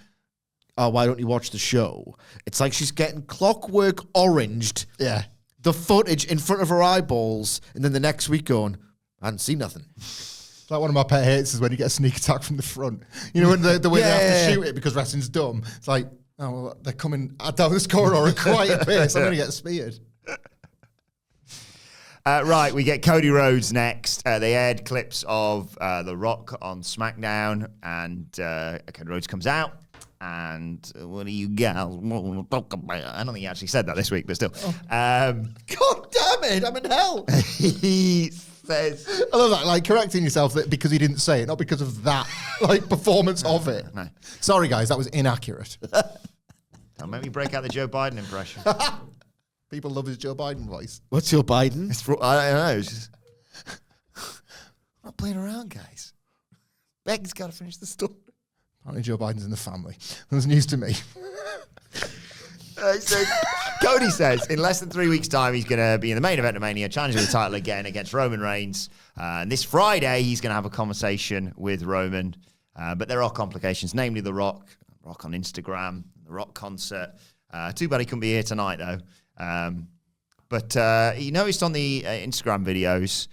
oh, why don't you watch the show? It's like she's getting clockwork oranged. Yeah. The footage in front of her eyeballs, and then the next week going, I hadn't seen nothing. Like, one of my pet hates is when you get a sneak attack from the front. You know, when the way they have to shoot it because wrestling's dumb. It's like, oh, well, they're coming down this corridor at quite a pace. I'm going to get speared. Right, we get Cody Rhodes next. They aired clips of The Rock on SmackDown, and Cody Rhodes comes out, And what do you gals want to talk about? I don't think he actually said that this week, but still. God damn it, I'm in hell. He says... I love that, like correcting yourself that because he didn't say it, not because of that like performance of it. No. Sorry, guys, that was inaccurate. Don't make me break out the Joe Biden impression. People love his Joe Biden voice. What's your Biden? I don't know. It's just... I'm not playing around, guys. Becky's got to finish the story. Apparently Joe Biden's in the family. That was news to me. So Cody says in less than 3 weeks' time, he's going to be in the main event of Mania, challenging the title again against Roman Reigns. And this Friday, he's going to have a conversation with Roman. But there are complications, namely The Rock on Instagram, The Rock concert. Too bad he couldn't be here tonight, though. But he noticed on the Instagram videos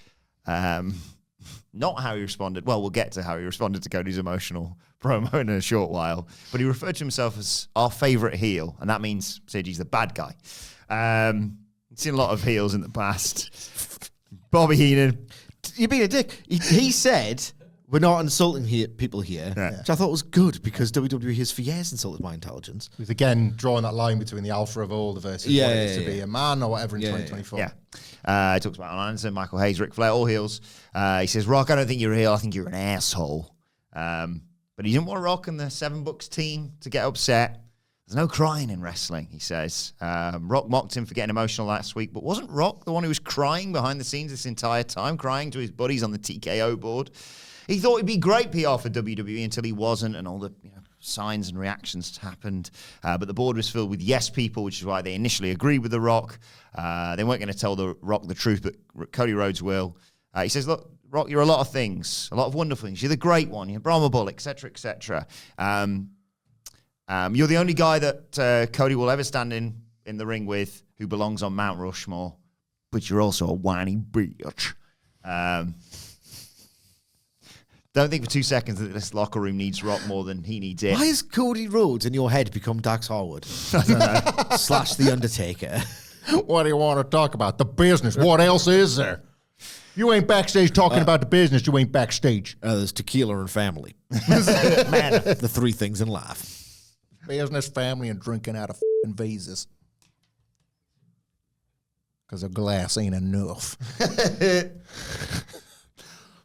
not how he responded. Well, we'll get to how he responded to Cody's emotional promo in a short while. But he referred to himself as our favourite heel, and that means Sidgey's the bad guy. He's seen a lot of heels in the past. Bobby Heenan. You're being a dick. He said, we're not insulting people here, which I thought was good because WWE has for years insulted my intelligence. He was again drawing that line between the alpha of old versus what it is to be a man or whatever in 2024. He talks about Alan Anderson, Michael Hayes, Ric Flair, all heels. He says, Rock, I don't think you're a heel. I think you're an asshole. But he didn't want Rock and the Seven Bucks team to get upset. There's no crying in wrestling, he says. Rock mocked him for getting emotional last week, but wasn't Rock the one who was crying behind the scenes this entire time, crying to his buddies on the TKO board? He thought it'd be great PR for WWE until he wasn't, and all the signs and reactions happened. But the board was filled with yes people, which is why they initially agreed with The Rock. They weren't going to tell The Rock the truth, but Cody Rhodes will. He says, look, Rock, you're a lot of things, a lot of wonderful things. You're the great one. You're Brahma Bull, etc., etc. You're the only guy that Cody will ever stand in the ring with who belongs on Mount Rushmore, but you're also a whiny bitch. Don't think for 2 seconds that this locker room needs Rock more than he needs it. Why has Cody Rhodes in your head become Dax Harwood? I don't know. Slash The Undertaker. What do you want to talk about? The business. What else is there? You ain't backstage talking about the business. You ain't backstage. There's tequila and family. Man, the three things in life. Business, family, and drinking out of f***ing vases. Because a glass ain't enough.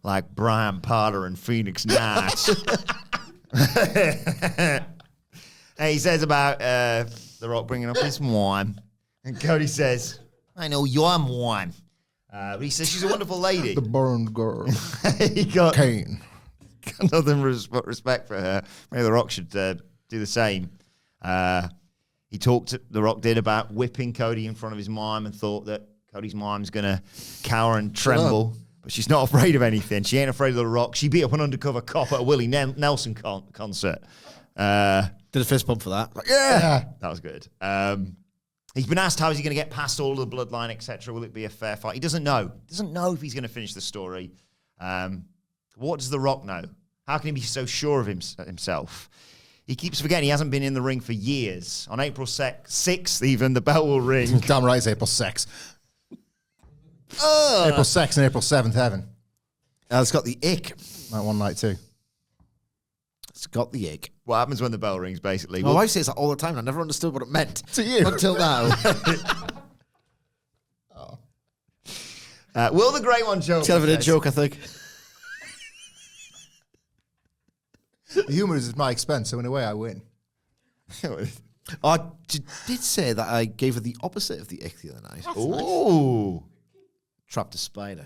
Like Brian Potter and Phoenix Knights. And he says about The Rock bringing up his wine. And Cody says, I know you're wine. But he says she's a wonderful lady. The burned girl. He got Kane. nothing respect for her. Maybe The Rock should do the same. He talked, The Rock did, about whipping Cody in front of his mime and thought that Cody's mime's going to cower and tremble. But she's not afraid of anything. She ain't afraid of The Rock. She beat up an undercover cop at a Willie Nelson concert. Did a fist bump for that. Like, yeah. That was good. He's been asked how is he going to get past all of the bloodline, etc. Will it be a fair fight? He doesn't know. He doesn't know if he's going to finish the story. What does The Rock know? How can he be so sure of himself? He keeps forgetting he hasn't been in the ring for years. On April 6th, even, the bell will ring. Damn right it's April 6th. April 6th and April 7th, heaven. It's got the ick. Night 1, night 2. It's got the ick. What happens when the bell rings, basically? My wife says that all the time. I never understood what it meant. To you. Until now. Will the Great One show? It's kind of a joke, I think. The humour is at my expense, so in a way I win. I did say that I gave her the opposite of the ick the other night. Ooh. Trapped a spider.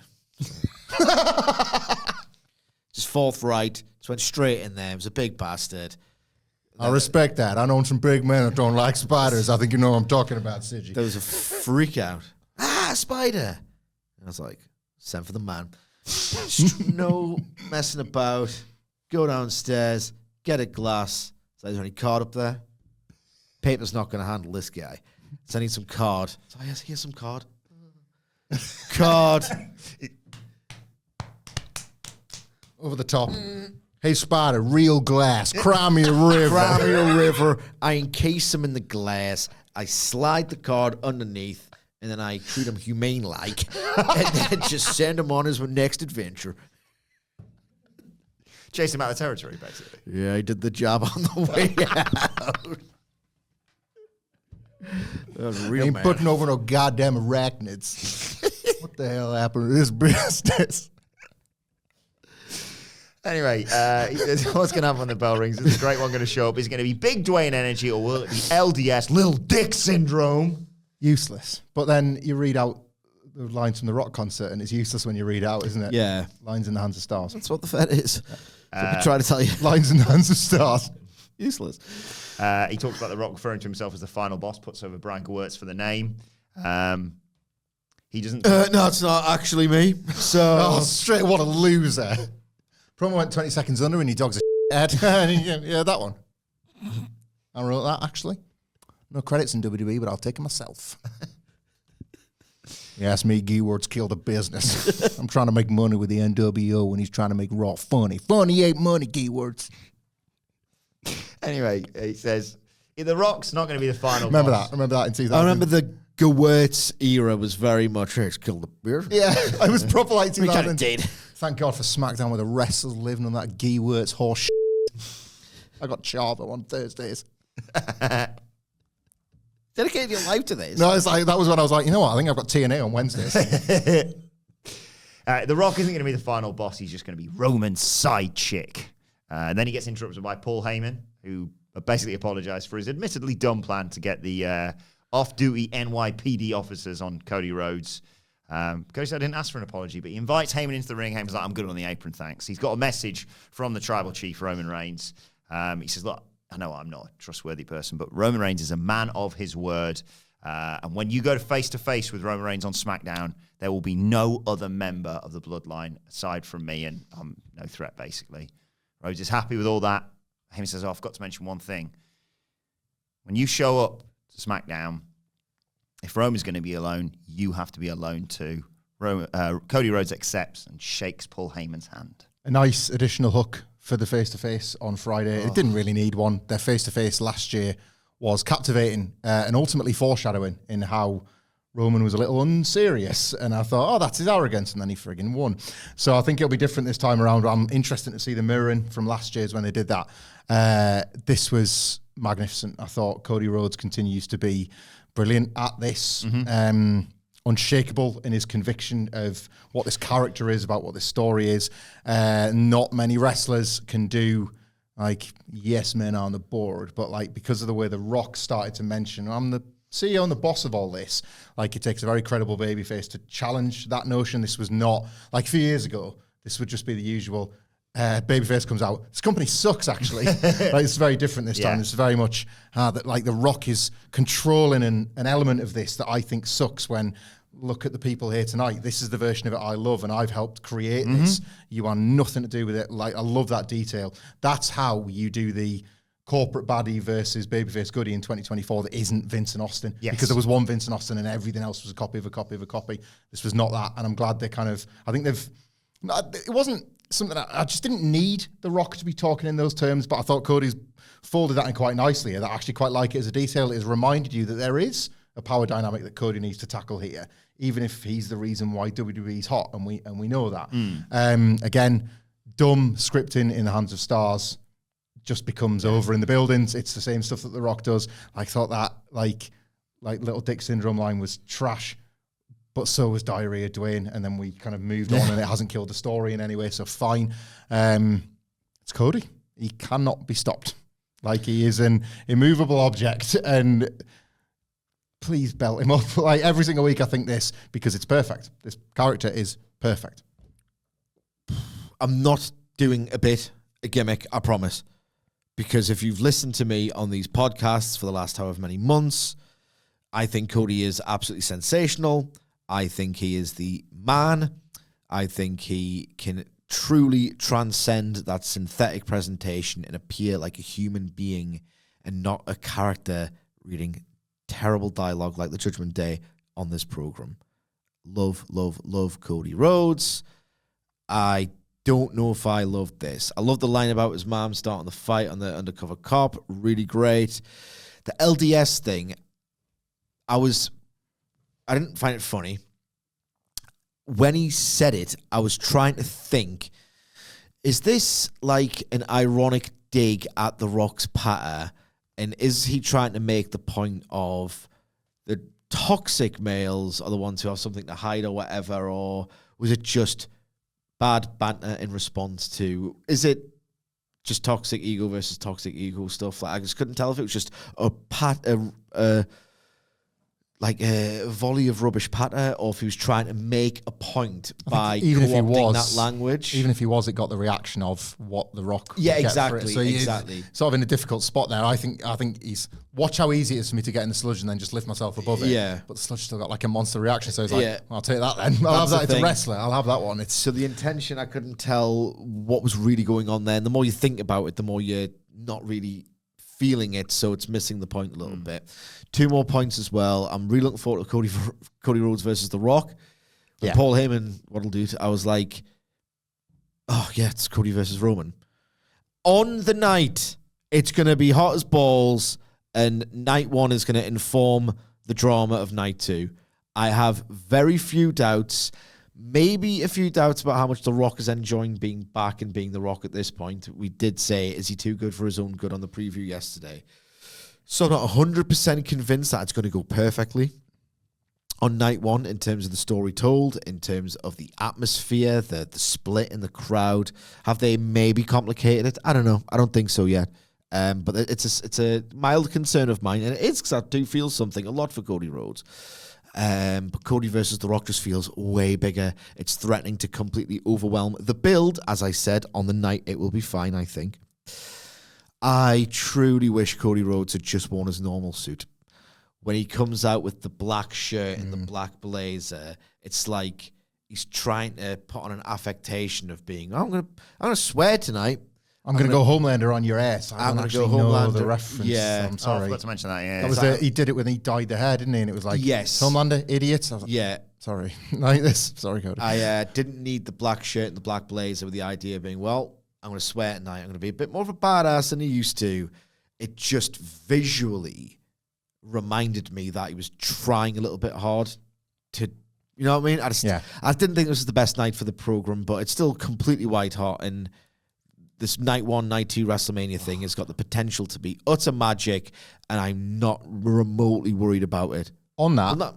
Just forthright. Just went straight in there. It was a big bastard. I respect that. I know some big men that don't like spiders. I think you know what I'm talking about, Sidgy. There was a freak out. Spider. And I was like, send for the man. No messing about. Go downstairs. Get a glass. So is there any card up there? Paper's not going to handle this guy. So I need some card. So yes, here's some card. Card. Over the top. Hey, spider, real glass. Cry me a river. Cry me a river. I encase him in the glass. I slide the card underneath, and then I treat him humane-like, and then just send him on his next adventure. Chase him out of the territory, basically. Yeah, he did the job on the way out. That was real, Ain't man. putting over no goddamn arachnids. What the hell happened to this business? Anyway, what's going to happen when the bell rings? Is the great one going to show up? Is it going to be Big Dwayne energy, or will it be LDS, Little Dick Syndrome? Useless. But then you read out the lines from the Rock concert, and it's useless when you read out, isn't it? Yeah. Lines in the hands of stars. That's what the Fed is. I'm trying to tell you. Lines in the hands of stars. Useless. He talks about The Rock referring to himself as the final boss, puts over Brian Gewirtz for the name. He doesn't... No, it's not actually me. So... Oh, straight, what a loser. Promo went 20 seconds under and he dogs a head. Yeah, that one. I wrote that, actually. No credits in WWE, but I'll take it myself. Yes, me, Gewirtz killed a business. I'm trying to make money with the NWO when he's trying to make Raw funny. Funny ain't money, Gewirtz. Anyway, he says, The Rock's not going to be the final Remember boss. that? Remember that in 2000? I remember the Gewirtz era was very much, it's killed the beer. Yeah, I was proper like We kind of 2000. did. Thank God for SmackDown where the wrestlers living on that Gewirtz horse shit. I got Chavo on Thursdays. Dedicate your life to this. No, it's like that was when I was like, you know what? I think I've got TNA on Wednesdays. The Rock isn't going to be the final boss. He's just going to be Roman's side chick. And then he gets interrupted by Paul Heyman, who basically apologized for his admittedly dumb plan to get the off-duty NYPD officers on Cody Rhodes. Cody said I didn't ask for an apology, but he invites Heyman into the ring. Heyman's like, I'm good on the apron, thanks. He's got a message from the tribal chief, Roman Reigns. He says, look, I know I'm not a trustworthy person, but Roman Reigns is a man of his word. And when you go face-to-face with Roman Reigns on SmackDown, there will be no other member of the bloodline aside from me, and I'm no threat, basically. Rhodes is happy with all that. Heyman says, I forgot to mention one thing. When you show up to SmackDown, if Roman's going to be alone, you have to be alone too. Cody Rhodes accepts and shakes Paul Heyman's hand. A nice additional hook for the face-to-face on Friday. It didn't really need one. Their face-to-face last year was captivating and ultimately foreshadowing in how Roman was a little unserious. And I thought, oh, that's his arrogance. And then he friggin' won. So I think it'll be different this time around. I'm interested to see the mirroring from last year's when they did that. This was magnificent. I thought Cody Rhodes continues to be brilliant at this. Unshakable in his conviction of what this character is, about what this story is. Not many wrestlers can do like yes men on the board, but like because of the way The Rock started to mention, I'm the CEO and the boss of all this, like it takes a very credible babyface to challenge that notion. This was not like a few years ago. This would just be the usual babyface comes out. This company sucks, actually. Like, it's very different this time. It's very much that like The Rock is controlling an element of this that I think sucks when look at the people here tonight. This is the version of it I love, and I've helped create this. You are nothing to do with it. Like, I love that detail. That's how you do the corporate baddie versus babyface goodie in 2024 that isn't Vince and Austin. Yes. Because there was one Vince and Austin and everything else was a copy of a copy of a copy. This was not that, and I'm glad they kind of, I think they've, it wasn't something I just didn't need The Rock to be talking in those terms, but I thought Cody's folded that in quite nicely. I actually quite like it as a detail. It has reminded you that there is a power dynamic that Cody needs to tackle here, even if he's the reason why WWE's hot, and we know that. Again, dumb scripting in the hands of stars just becomes over in the buildings. It's the same stuff that The Rock does. I thought that like Little Dick Syndrome line was trash, but so was Diarrhea Dwayne, and then we kind of moved on, and it hasn't killed the story in any way, so fine. It's Cody. He cannot be stopped. Like, he is an immovable object, and please belt him up. Like, every single week I think this, because it's perfect. This character is perfect. I'm not doing a gimmick, I promise. Because if you've listened to me on these podcasts for the last however many months, I think Cody is absolutely sensational. I think he is the man. I think he can truly transcend that synthetic presentation and appear like a human being and not a character reading terrible dialogue like the Judgment Day on this program. Love, love, love Cody Rhodes. I don't know if I loved this. I love the line about his mom starting the fight on the undercover cop. Really great. The LDS thing, I didn't find it funny. When he said it, I was trying to think Is this like an ironic dig at The Rock's patter? And is he trying to make the point of the toxic males are the ones who have something to hide or whatever? Or was it just bad banter in response to... Is it just toxic ego versus toxic ego stuff? Like, I just couldn't tell if it was just a volley of rubbish patter, or if he was trying to make a point by co-opting that language. Even if he was, it got the reaction of what The Rock. Yeah, would get exactly. For it. So exactly. He's sort of in a difficult spot there. I think he's watch how easy it is for me to get in the sludge and then just lift myself above it. Yeah. But the sludge still got like a monster reaction. So he's like, Yeah. I'll take that then. I'll have that. It's a wrestler. I'll have that one. It's So the intention, I couldn't tell what was really going on there. And the more you think about it, the more you're not really feeling it, so it's missing the point a little bit. 2 more points as well. I'm really looking forward to Cody Rhodes versus The Rock. When Paul Heyman, what'll do, I was like, oh yeah, it's Cody versus Roman. On the night, it's going to be hot as balls, and night 1 is going to inform the drama of night 2. I have very few doubts. Maybe a few doubts about how much The Rock is enjoying being back and being The Rock at this point. We did say, is he too good for his own good on the preview yesterday? So I'm not 100% convinced that it's going to go perfectly on night 1 in terms of the story told, in terms of the atmosphere, the split in the crowd. Have they maybe complicated it? I don't know. I don't think so yet. But it's a mild concern of mine, and it is because I do feel something a lot for Cody Rhodes. But Cody versus The Rock just feels way bigger. It's threatening to completely overwhelm the build. As I said, on the night, it will be fine, I think. I truly wish Cody Rhodes had just worn his normal suit. When he comes out with the black shirt and the black blazer, it's like he's trying to put on an affectation of being, I'm gonna swear tonight. I'm going to go Homelander on your ass. I'm going to go know Homelander. the reference. Yeah. I'm sorry. I forgot to mention that, yeah. That was he did it when he dyed the hair, didn't he? And it was like, yes. Homelander, idiots. I was like, Yeah. sorry. Like this. Sorry, Cody. I didn't need the black shirt and the black blazer with the idea of being, well, I'm going to swear tonight. I'm going to be a bit more of a badass than he used to. It just visually reminded me that he was trying a little bit hard to, you know what I mean? I didn't think this was the best night for the program, but it's still completely white hot, and this night 1, night 2 WrestleMania thing has got the potential to be utter magic, and I'm not remotely worried about it. On that,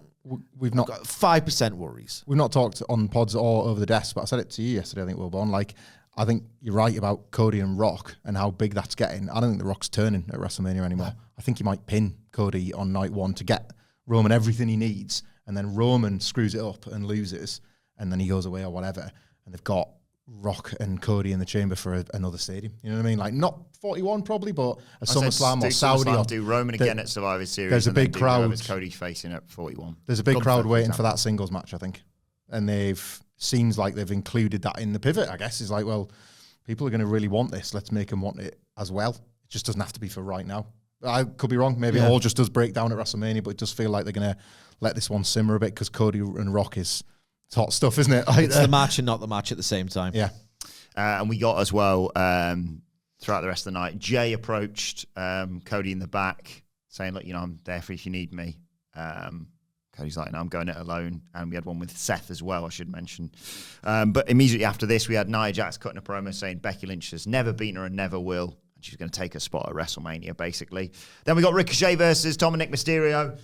we've not got 5% worries. We've not talked on pods or over the desk, but I said it to you yesterday, I think, Wilborn. Like, I think you're right about Cody and Rock and how big that's getting. I don't think The Rock's turning at WrestleMania anymore. I think he might pin Cody on night 1 to get Roman everything he needs, and then Roman screws it up and loses, and then he goes away or whatever, and they've got Rock and Cody in the chamber for another stadium. You know what I mean? Like, not 41 probably, but a SummerSlam or Saudi. Or do Roman again at Survivor Series. There's a big crowd. Cody facing at 41. There's a big crowd waiting for that singles match, I think. And seems like they've included that in the pivot, I guess. It's like, well, people are going to really want this. Let's make them want it as well. It just doesn't have to be for right now. I could be wrong. Maybe it all just does break down at WrestleMania, but it does feel like they're going to let this one simmer a bit because Cody and Rock is hot stuff, isn't it? It's the match and not the match at the same time. Yeah. And we got as well, throughout the rest of the night, Jay approached Cody in the back saying, look, I'm there for if you need me. Cody's like, no, I'm going it alone. And we had one with Seth as well, I should mention. But immediately after this, we had Nia Jax cutting a promo saying Becky Lynch has never beaten her and never will. And she's going to take her spot at WrestleMania, basically. Then we got Ricochet versus Dominic Mysterio.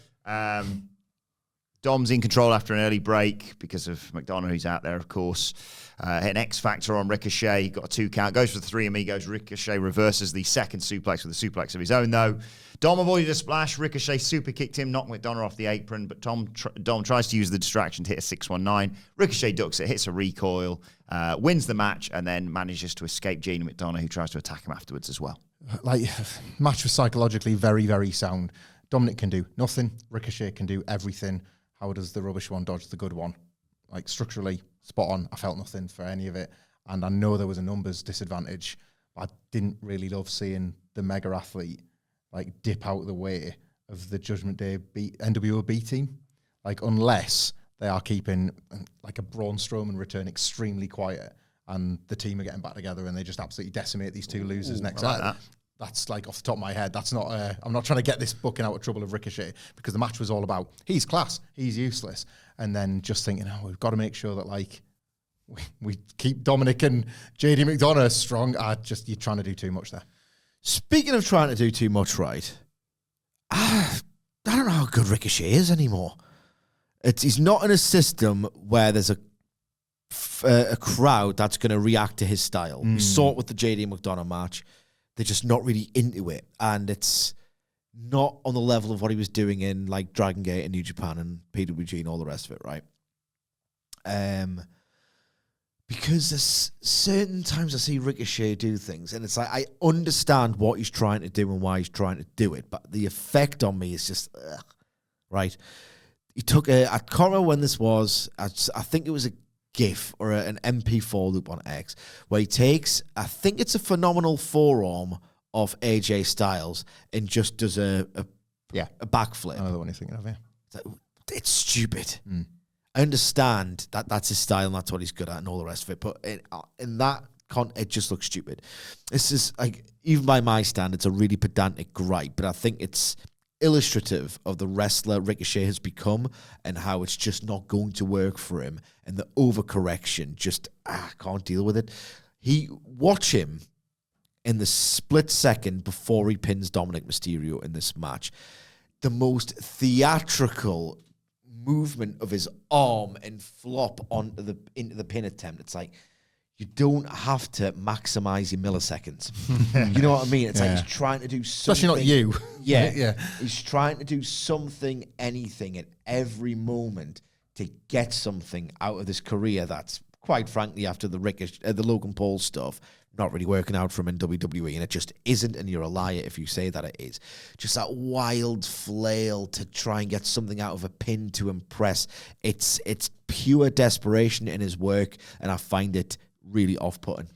Dom's in control after an early break because of McDonough, who's out there, of course. An X Factor on Ricochet. Got a 2 count. Goes for the 3 Amigos. Ricochet reverses the second suplex with a suplex of his own, though. Dom avoided a splash. Ricochet super kicked him, knocked McDonough off the apron, but Dom tries to use the distraction to hit a 619. Ricochet ducks it, hits a recoil, wins the match, and then manages to escape Gene McDonough, who tries to attack him afterwards as well. Like, match was psychologically very, very sound. Dominic can do nothing. Ricochet can do everything. How does the rubbish one dodge the good one? Like, structurally, spot on. I felt nothing for any of it. And I know there was a numbers disadvantage, but I didn't really love seeing the mega athlete like dip out of the way of the Judgment Day NWO B team. Like, unless they are keeping like a Braun Strowman return extremely quiet and the team are getting back together and they just absolutely decimate these 2 losers next night. That's like off the top of my head. That's not. I'm not trying to get this booking out of trouble of Ricochet because the match was all about he's class, he's useless, and then just thinking, oh, we've got to make sure that like we keep Dominic and JD McDonough strong. You're trying to do too much there. Speaking of trying to do too much right, I don't know how good Ricochet is anymore. He's not in a system where there's a crowd that's going to react to his style. We saw it with the JD McDonough match. They're just not really into it. And it's not on the level of what he was doing in like Dragon Gate and New Japan and PWG and all the rest of it, right? Because there's certain times I see Ricochet do things, and it's like, I understand what he's trying to do and why he's trying to do it, but the effect on me is just, right? He took I can't remember when this was, I think it was a GIF or an MP4 loop on X, where he takes, I think it's a phenomenal forearm of AJ Styles and just does a backflip. Another one you're thinking of, yeah. It's stupid. I understand that that's his style and that's what he's good at and all the rest of it, but in that it just looks stupid. This is, like, even by my standards, a really pedantic gripe, but I think it's illustrative of the wrestler Ricochet has become and how it's just not going to work for him, and the overcorrection just can't deal with it. Watch him in the split second before he pins Dominic Mysterio in this match. The most theatrical movement of his arm and flop into the pin attempt. It's like, you don't have to maximize your milliseconds. You know what I mean? It's like he's trying to do something. Especially not you. Yeah. He's trying to do something, anything at every moment to get something out of this career that's, quite frankly, after the Logan Paul stuff, not really working out for him in WWE, and it just isn't, and you're a liar if you say that it is. Just that wild flail to try and get something out of a pin to impress. It's pure desperation in his work, and I find it really off-putting.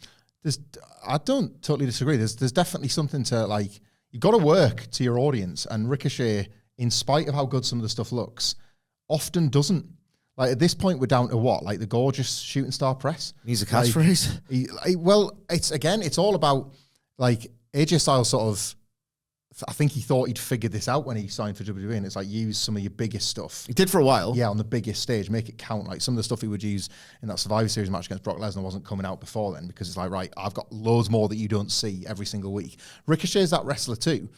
I don't totally disagree. There's definitely something to, like, you've got to work to your audience, and Ricochet, in spite of how good some of the stuff looks, often doesn't. Like, at this point, we're down to what? Like, the gorgeous shooting star press? He's a catchphrase. Well, it's all about, like, AJ Styles sort of, I think he thought he'd figured this out when he signed for WWE, and it's like, use some of your biggest stuff. He did for a while. Yeah, on the biggest stage, make it count. Like, some of the stuff he would use in that Survivor Series match against Brock Lesnar wasn't coming out before then, because it's like, right, I've got loads more that you don't see every single week. Ricochet's that wrestler too,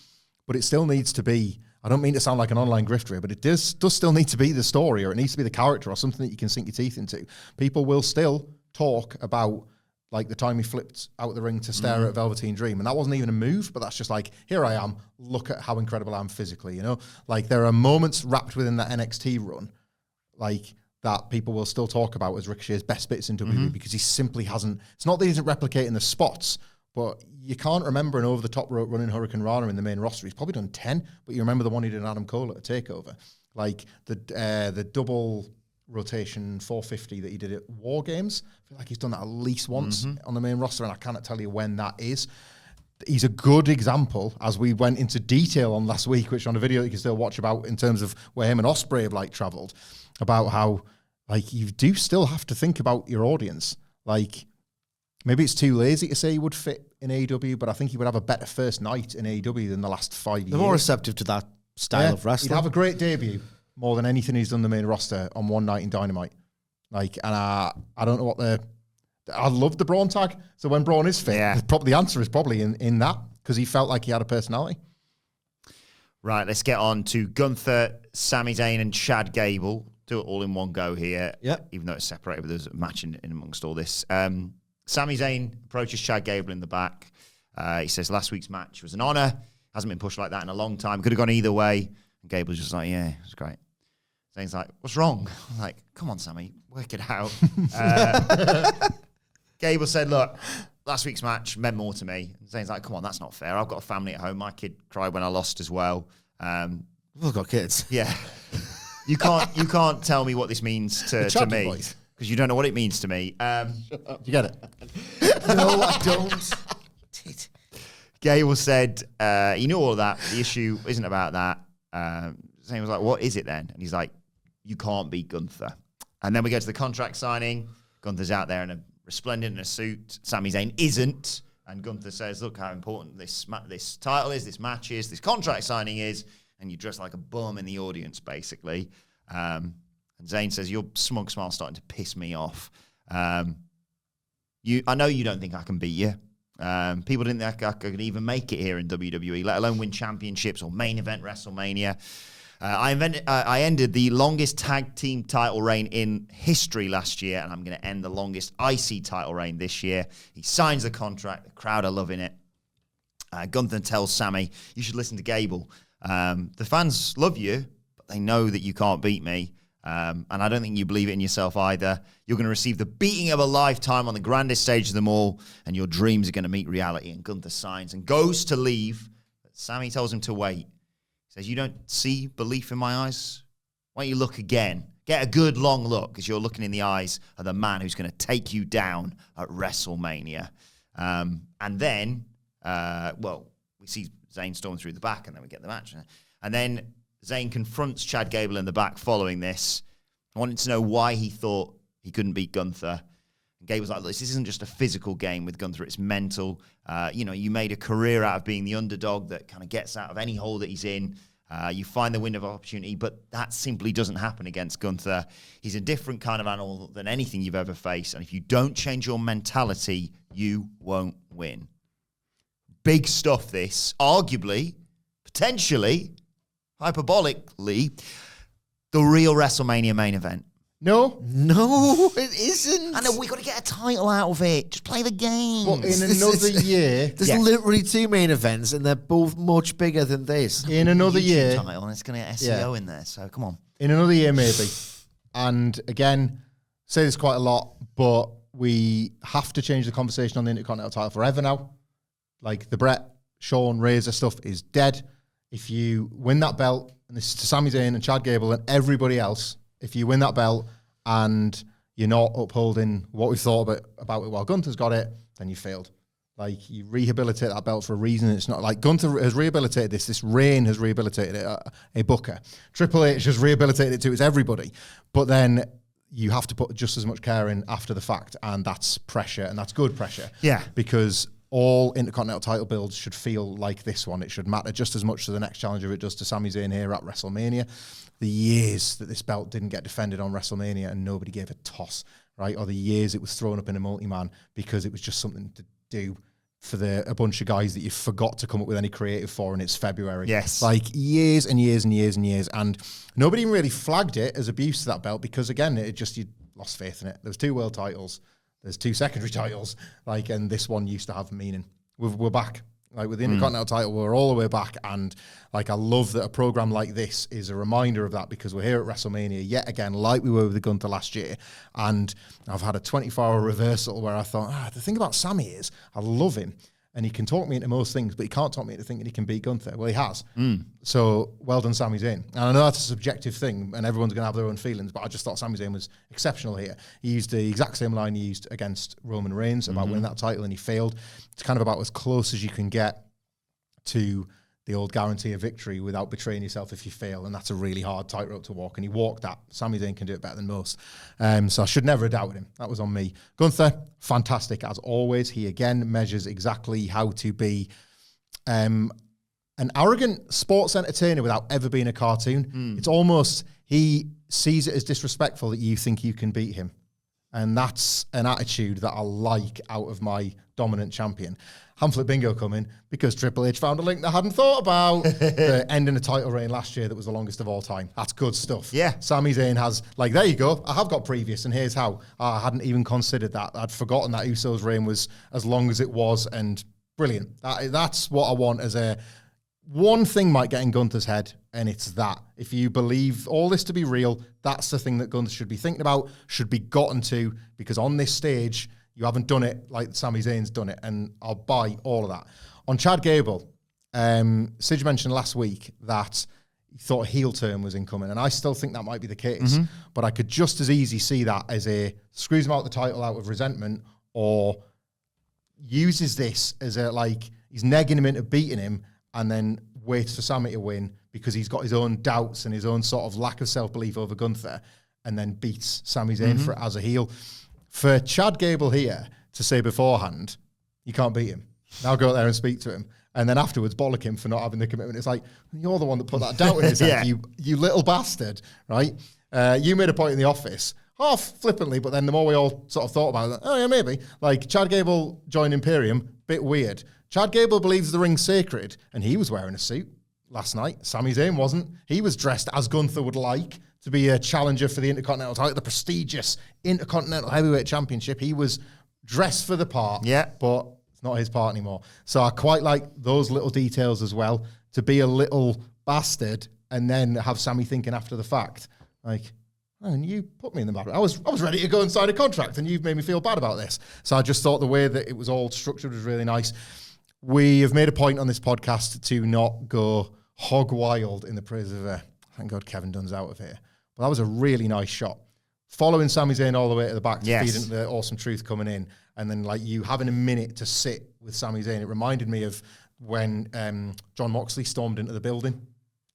but it still needs to be, I don't mean to sound like an online grifter, but it does still need to be the story, or it needs to be the character, or something that you can sink your teeth into. People will still talk about, like, the time he flipped out the ring to stare at Velveteen Dream, and that wasn't even a move, but that's just like, here I am, look at how incredible I am physically, you know? Like, there are moments wrapped within that NXT run, like, that people will still talk about as Ricochet's best bits in WWE, because he simply hasn't, it's not that he isn't replicating the spots, but you can't remember an over-the-top rope running Hurricane Rana in the main roster. He's probably done 10, but you remember the one he did in Adam Cole at a TakeOver. Like, the double rotation 450 that he did at War Games. I feel like he's done that at least once on the main roster, and I cannot tell you when that is. He's a good example, as we went into detail on last week, which on a video you can still watch about, in terms of where him and Ospreay have, like, travelled, about how, like, you do still have to think about your audience. Like, maybe it's too lazy to say he would fit in AEW, but I think he would have a better first night in AEW than the last 5 years. They're more receptive to that style of wrestling. He'd have a great debut, more than anything he's done in the main roster on one night in Dynamite. Like, and I don't know what I love the Braun tag. So when Braun is fit, the answer is probably in that, because he felt like he had a personality. Right, let's get on to Gunther, Sami Zayn, and Chad Gable. Do it all in one go here. Yeah. Even though it's separated, but there's a match in amongst all this. Sami Zayn approaches Chad Gable in the back. He says last week's match was an honor. Hasn't been pushed like that in a long time. Could have gone either way. And Gable's just like, yeah, it was great. Zayn's like, what's wrong? I'm like, come on, Sami, work it out. Gable said, look, last week's match meant more to me. And Zayn's like, come on, that's not fair. I've got a family at home. My kid cried when I lost as well. We've all got kids. Yeah. You can't tell me what this means to me. Boys. Because you don't know what it means to me. You get it? No, I don't. Gable said he knew all of that. The issue isn't about that. Zayn was like, what is it then? And he's like, you can't beat Gunther. And then we go to the contract signing. Gunther's out there in a resplendent in a suit. Sami Zayn isn't. And Gunther says, look how important this title is, this match is, this contract signing is. And you dress like a bum in the audience, basically. And Zayn says, your smug smile's starting to piss me off. I know you don't think I can beat you. People didn't think I could even make it here in WWE, let alone win championships or main event WrestleMania. I ended the longest tag team title reign in history last year, and I'm going to end the longest IC title reign this year. He signs the contract. The crowd are loving it. Gunther tells Sami, you should listen to Gable. The fans love you, but they know that you can't beat me. And I don't think you believe it in yourself either. You're going to receive the beating of a lifetime on the grandest stage of them all, and your dreams are going to meet reality. And Gunther signs and goes to leave. But Sami tells him to wait. He says, you don't see belief in my eyes? Why don't you look again? Get a good long look, because you're looking in the eyes of the man who's going to take you down at WrestleMania. And then, we see Zayn storm through the back, and then we get the match. And then Zayn confronts Chad Gable in the back following this. I wanted to know why he thought he couldn't beat Gunther. And Gable's like, this isn't just a physical game with Gunther, it's mental. You made a career out of being the underdog that kind of gets out of any hole that he's in. You find the window of opportunity, but that simply doesn't happen against Gunther. He's a different kind of animal than anything you've ever faced. And if you don't change your mentality, you won't win. Big stuff, this. Arguably, potentially, hyperbolically, the real WrestleMania main event. No, it isn't. I know, we got to get a title out of it. Just play the game. but in another year, There's literally 2 main events, and they're both much bigger than this. in another year, title, and it's going to get SEO in there, so come on. in another year maybe. And again, say this quite a lot, but we have to change the conversation on the Intercontinental title forever now. Like the Brett, Shawn, Razor stuff is dead. If you win that belt, and this is to Sami Zayn and Chad Gable and everybody else, if you win that belt and you're not upholding what we thought about it while Gunther's got it, then you failed. Like, you rehabilitate that belt for a reason. It's not like Gunther has rehabilitated this reign has rehabilitated it, a Booker. Triple H has rehabilitated it too, it's everybody. But then you have to put just as much care in after the fact, and that's pressure, and that's good pressure. Yeah. Because all Intercontinental title builds should feel like this one. It should matter just as much to the next challenger it does to Sami Zayn here at WrestleMania. The years that this belt didn't get defended on WrestleMania and nobody gave a toss, right? Or the years it was thrown up in a multi-man because it was just something to do for a bunch of guys that you forgot to come up with any creative for, and it's February. Yes. Like years and years and years and years. And nobody really flagged it as abuse to that belt because, again, you lost faith in it. There was 2 world titles. There's 2 secondary titles, and this one used to have meaning. We're back. Like with the Intercontinental title, we're all the way back, and I love that a program like this is a reminder of that, because we're here at WrestleMania yet again, like we were with the Gunther last year, and I've had a 24-hour reversal where I thought, the thing about Sami is I love him, and he can talk me into most things, but he can't talk me into thinking he can beat Gunther. Well, he has. So, well done, Sami Zayn. And I know that's a subjective thing, and everyone's going to have their own feelings, but I just thought Sami Zayn was exceptional here. He used the exact same line he used against Roman Reigns about winning that title, and he failed. It's kind of about as close as you can get to the old guarantee of victory without betraying yourself if you fail, and that's a really hard tightrope to walk, and he walked that. Sami Zayn can do it better than most. So I should never have doubted him. That was on me. Gunther, fantastic as always. He again measures exactly how to be an arrogant sports entertainer without ever being a cartoon. It's almost, he sees it as disrespectful that you think you can beat him. And that's an attitude that I like out of my dominant champion. Hamflet bingo coming because Triple H found a link that I hadn't thought about. The ending a title reign last year that was the longest of all time. That's good stuff. Yeah. Sami Zayn has, there you go. I have got previous, and here's how. I hadn't even considered that. I'd forgotten that Uso's reign was as long as it was, and brilliant. That's what I want as a... One thing might get in Gunther's head, and it's that. If you believe all this to be real, that's the thing that Gunther should be thinking about, should be gotten to, because on this stage, you haven't done it like Sami Zayn's done it, and I'll buy all of that. On Chad Gable, Sidge mentioned last week that he thought a heel turn was incoming, and I still think that might be the case, but I could just as easy see that as a screws him out the title out of resentment, or uses this as a, he's negging him into beating him, and then waits for Sami to win because he's got his own doubts and his own sort of lack of self-belief over Gunther, and then beats Sami Zayn for it as a heel. For Chad Gable here to say beforehand, you can't beat him. Now go out there and speak to him. And then afterwards bollock him for not having the commitment. It's like, you're the one that put that doubt in his head, you little bastard, right? You made a point in the office. half flippantly, but then the more we all sort of thought about it, oh yeah, maybe. Like, Chad Gable joined Imperium, bit weird. Chad Gable believes the ring's sacred, and he was wearing a suit last night. Sami Zayn wasn't. He was dressed as Gunther would like to be a challenger for the Intercontinental title, the prestigious Intercontinental Heavyweight Championship. He was dressed for the part, but it's not his part anymore. So I quite like those little details as well, to be a little bastard and then have Sami thinking after the fact, like, oh, and you put me in the map. I was ready to go and sign a contract, and you've made me feel bad about this. So I just thought the way that it was all structured was really nice. We have made a point on this podcast to not go hog wild in the praise of, thank God Kevin Dunn's out of here. But that was a really nice shot. Following Sami Zayn all the way to the back to feed into the Awesome Truth coming in, and then like you having a minute to sit with Sami Zayn. It reminded me of when John Moxley stormed into the building.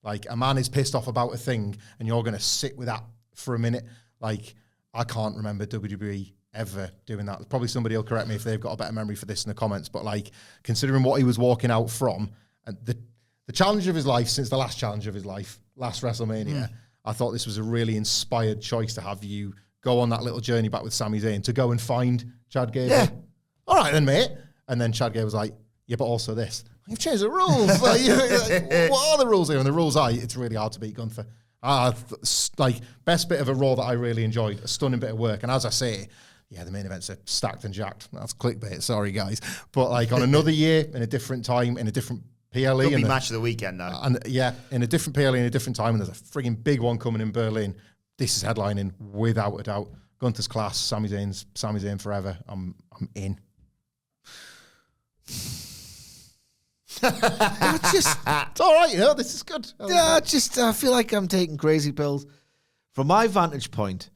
Like, a man is pissed off about a thing, and you're going to sit with that for a minute. Like, I can't remember WWE ever doing that. Probably somebody will correct me if they've got a better memory for this in the comments, but like, considering what he was walking out from, and the challenge of his life since the last challenge of his life, last WrestleMania, I thought this was a really inspired choice to have you go on that little journey back with Sami Zayn to go and find Chad Gable. Yeah. All right then, mate. And then Chad Gable was like, yeah, but also this. You've changed the rules. Like, what are the rules here? And the rules are, it's really hard to beat Gunther. Like, best bit of a Raw that I really enjoyed, a stunning bit of work. And as I say, yeah, the main events are stacked and jacked. That's clickbait, sorry guys. But like, on another year, in a different time, in a different PLE. Could be match of the weekend now. And yeah, in a different PLE, in a different time, and there's a frigging big one coming in Berlin. This is headlining without a doubt. Gunther's class, Sami Zayn forever. I'm in. It's all right, you know, this is good. I feel like I'm taking crazy pills. From my vantage point,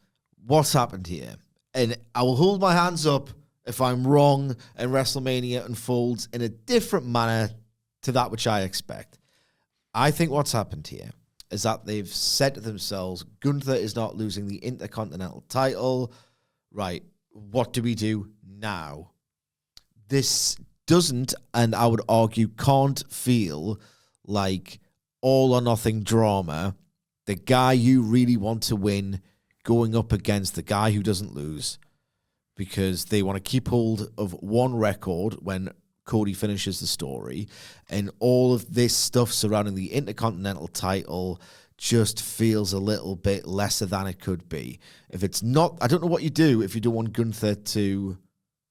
what's happened here? And I will hold my hands up if I'm wrong and WrestleMania unfolds in a different manner to that which I expect. I think what's happened here is that they've said to themselves, Gunther is not losing the Intercontinental title. Right, what do we do now? This doesn't, and I would argue can't feel like all or nothing drama. The guy you really want to win going up against the guy who doesn't lose, because they want to keep hold of one record when Cody finishes the story, and all of this stuff surrounding the Intercontinental title just feels a little bit lesser than it could be. If it's not, I don't know what you do if you don't want Gunther to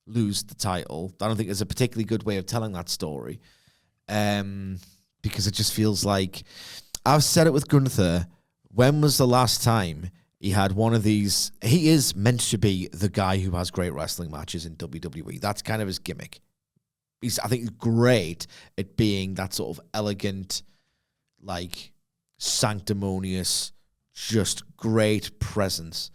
lose the title. I don't think there's a particularly good way of telling that story, because it just feels like, I've said it with Gunther, when was the last time he had one of these? He is meant to be the guy who has great wrestling matches in WWE. That's kind of his gimmick. I think he's great at being that sort of elegant, like, sanctimonious, just great presence.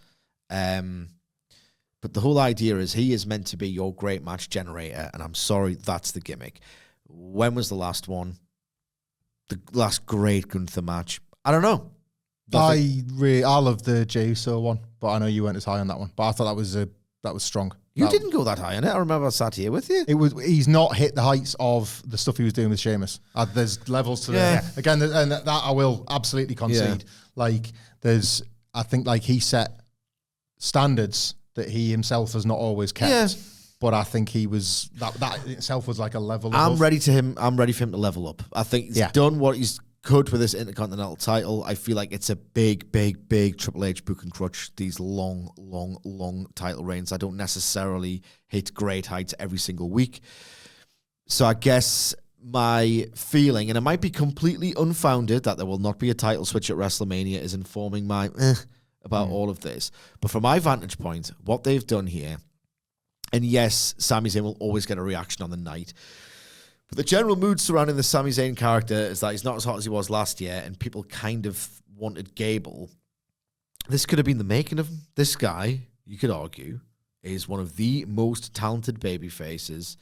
But the whole idea is he is meant to be your great match generator, and I'm sorry, that's the gimmick. When was the last one? The last great Gunther match? I don't know. I love the Jey Uso one, but I know you weren't as high on that one. But I thought that was strong. You didn't go that high on it. I remember I sat here with you. He's not hit the heights of the stuff he was doing with Sheamus. There's levels to that. Again, and that I will absolutely concede. Yeah. Like, I think like he set standards that he himself has not always kept. Yeah. But I think he was that itself was like a level. I'm ready for him to level up. I think he's done what he's could with this Intercontinental title. I feel like it's a big Triple H book and crutch, these long title reigns. I don't necessarily hit great heights every single week. So I guess my feeling, and it might be completely unfounded, that there will not be a title switch at WrestleMania is informing my about all of this. But from my vantage point, what they've done here, and yes, Sami Zayn will always get a reaction on the night, but the general mood surrounding the Sami Zayn character is that he's not as hot as he was last year, and people kind of wanted Gable. This could have been the making of him. This guy, you could argue, is one of the most talented baby faces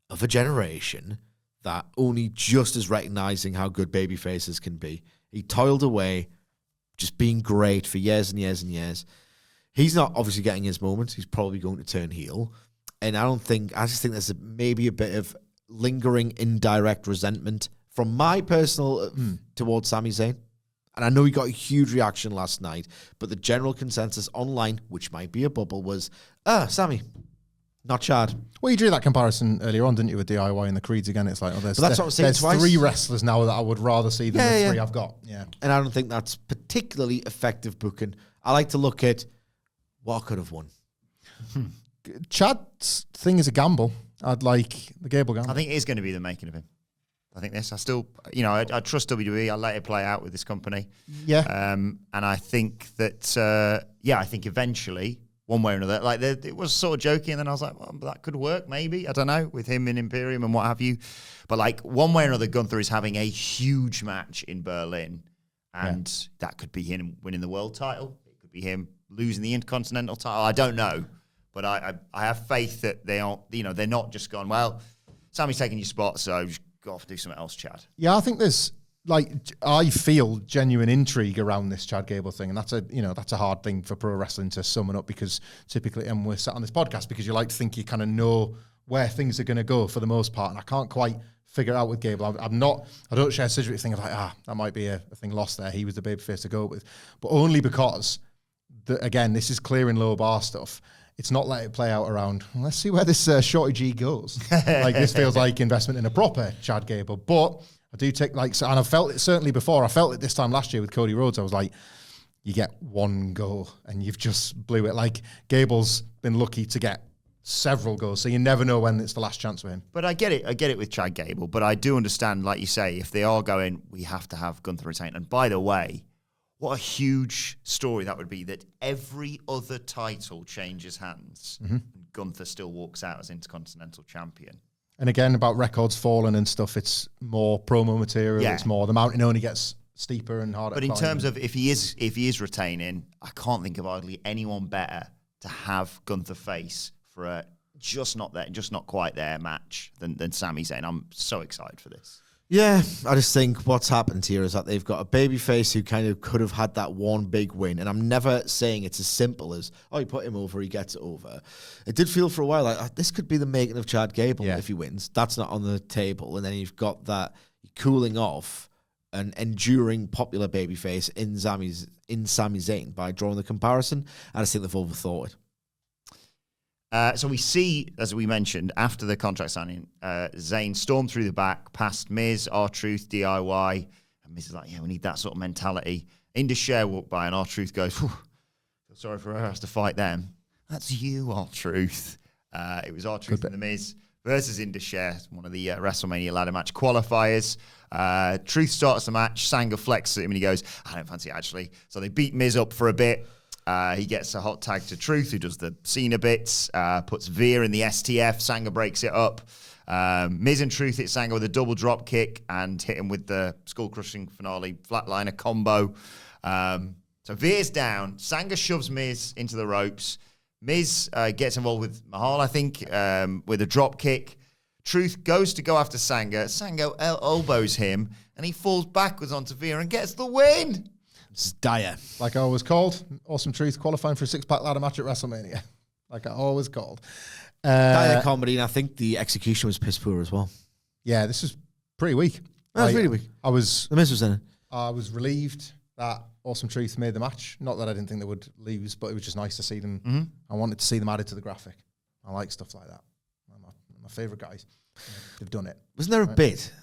of a generation that only just is recognizing how good baby faces can be. He toiled away, just being great for years and years and years. He's not obviously getting his moment. He's probably going to turn heel. And I just think there's maybe a bit of lingering indirect resentment from my personal towards Sami Zayn. And I know he got a huge reaction last night, but the general consensus online, which might be a bubble, was, Sami, not Chad. Well, you drew that comparison earlier on, didn't you, with DIY and the Creeds again? It's like, that's what I'm saying there's twice. 3 wrestlers now that I would rather see than the 3 I've got. Yeah. And I don't think that's particularly effective booking. I like to look at what could have won. Chad's thing is a gamble. I'd like the Gable gamble. I think it is going to be the making of him. I think this. I still, I trust WWE. I let it play out with this company. Yeah. And I think that, I think eventually, one way or another, like it was sort of joking, and then I was like, well, that could work maybe. I don't know, with him in Imperium and what have you. But like one way or another, Gunther is having a huge match in Berlin, and that could be him winning the world title. It could be him losing the Intercontinental title. I don't know. But I have faith that they aren't, they're not just gone, well, Sami's taking your spot, so just go off and do something else, Chad. Yeah, I think there's, I feel genuine intrigue around this Chad Gable thing, and that's a hard thing for pro wrestling to summon up, because typically, and we're sat on this podcast because you like to think you kind of know where things are going to go for the most part, and I can't quite figure it out with Gable. I don't share Sidgwick's thing of like, that might be a thing lost there. He was the babyface to go with, but only because, again, this is clearing low bar stuff. It's not let it play out around, let's see where this Shorty G goes. Like, this feels like investment in a proper Chad Gable. But I do take, and I felt it certainly before. I felt it this time last year with Cody Rhodes. I was like, you get one goal and you've just blew it. Like, Gable's been lucky to get several goals, so you never know when it's the last chance for him. But I get it with Chad Gable. But I do understand, like you say, if they are going, we have to have Gunther retain. And by the way, what a huge story that would be, that every other title changes hands and Gunther still walks out as Intercontinental Champion. And again, about records falling and stuff, it's more promo material. Yeah. It's more, the mountain only gets steeper and harder. But in terms of if he is retaining, I can't think of hardly anyone better to have Gunther face for a just not quite there match than Sami Zayn. I'm so excited for this. Yeah, I just think what's happened here is that they've got a babyface who kind of could have had that one big win. And I'm never saying it's as simple as, you put him over, he gets it over. It did feel for a while like this could be the making of Chad Gable if he wins. That's not on the table. And then you've got that cooling off an enduring popular babyface in Sami Zayn by drawing the comparison. I just think they've overthought it. So we see, as we mentioned, after the contract signing, Zayn stormed through the back past Miz, R-Truth, DIY. And Miz is like, we need that sort of mentality. Indus Sher walked by and R-Truth goes, feel sorry for her, has to fight them. That's you, R-Truth. It was R-Truth and the Miz versus Indus Sher, one of the WrestleMania ladder match qualifiers. Truth starts the match. Sanga flexes at him and he goes, I don't fancy it, actually. So they beat Miz up for a bit. He gets a hot tag to Truth, who does the Cena bits, puts Veer in the STF. Sanga breaks it up. Miz and Truth hit Sanga with a double drop kick and hit him with the skull-crushing finale flatliner combo. So Veer's down. Sanga shoves Miz into the ropes. Miz gets involved with Mahal, I think, with a drop kick. Truth goes to go after Sanga. Sanga elbows him, and he falls backwards onto Veer and gets the win. It's dire. Like I always called, Awesome Truth qualifying for a 6-pack ladder match at WrestleMania. Like I always called. Dire comedy, and I think the execution was piss poor as well. Yeah, this was pretty weak. That was really weak. The Miz was in it. I was relieved that Awesome Truth made the match. Not that I didn't think they would lose, but it was just nice to see them. Mm-hmm. I wanted to see them added to the graphic. I like stuff like that. My favourite guys. They've done it. Wasn't there a bit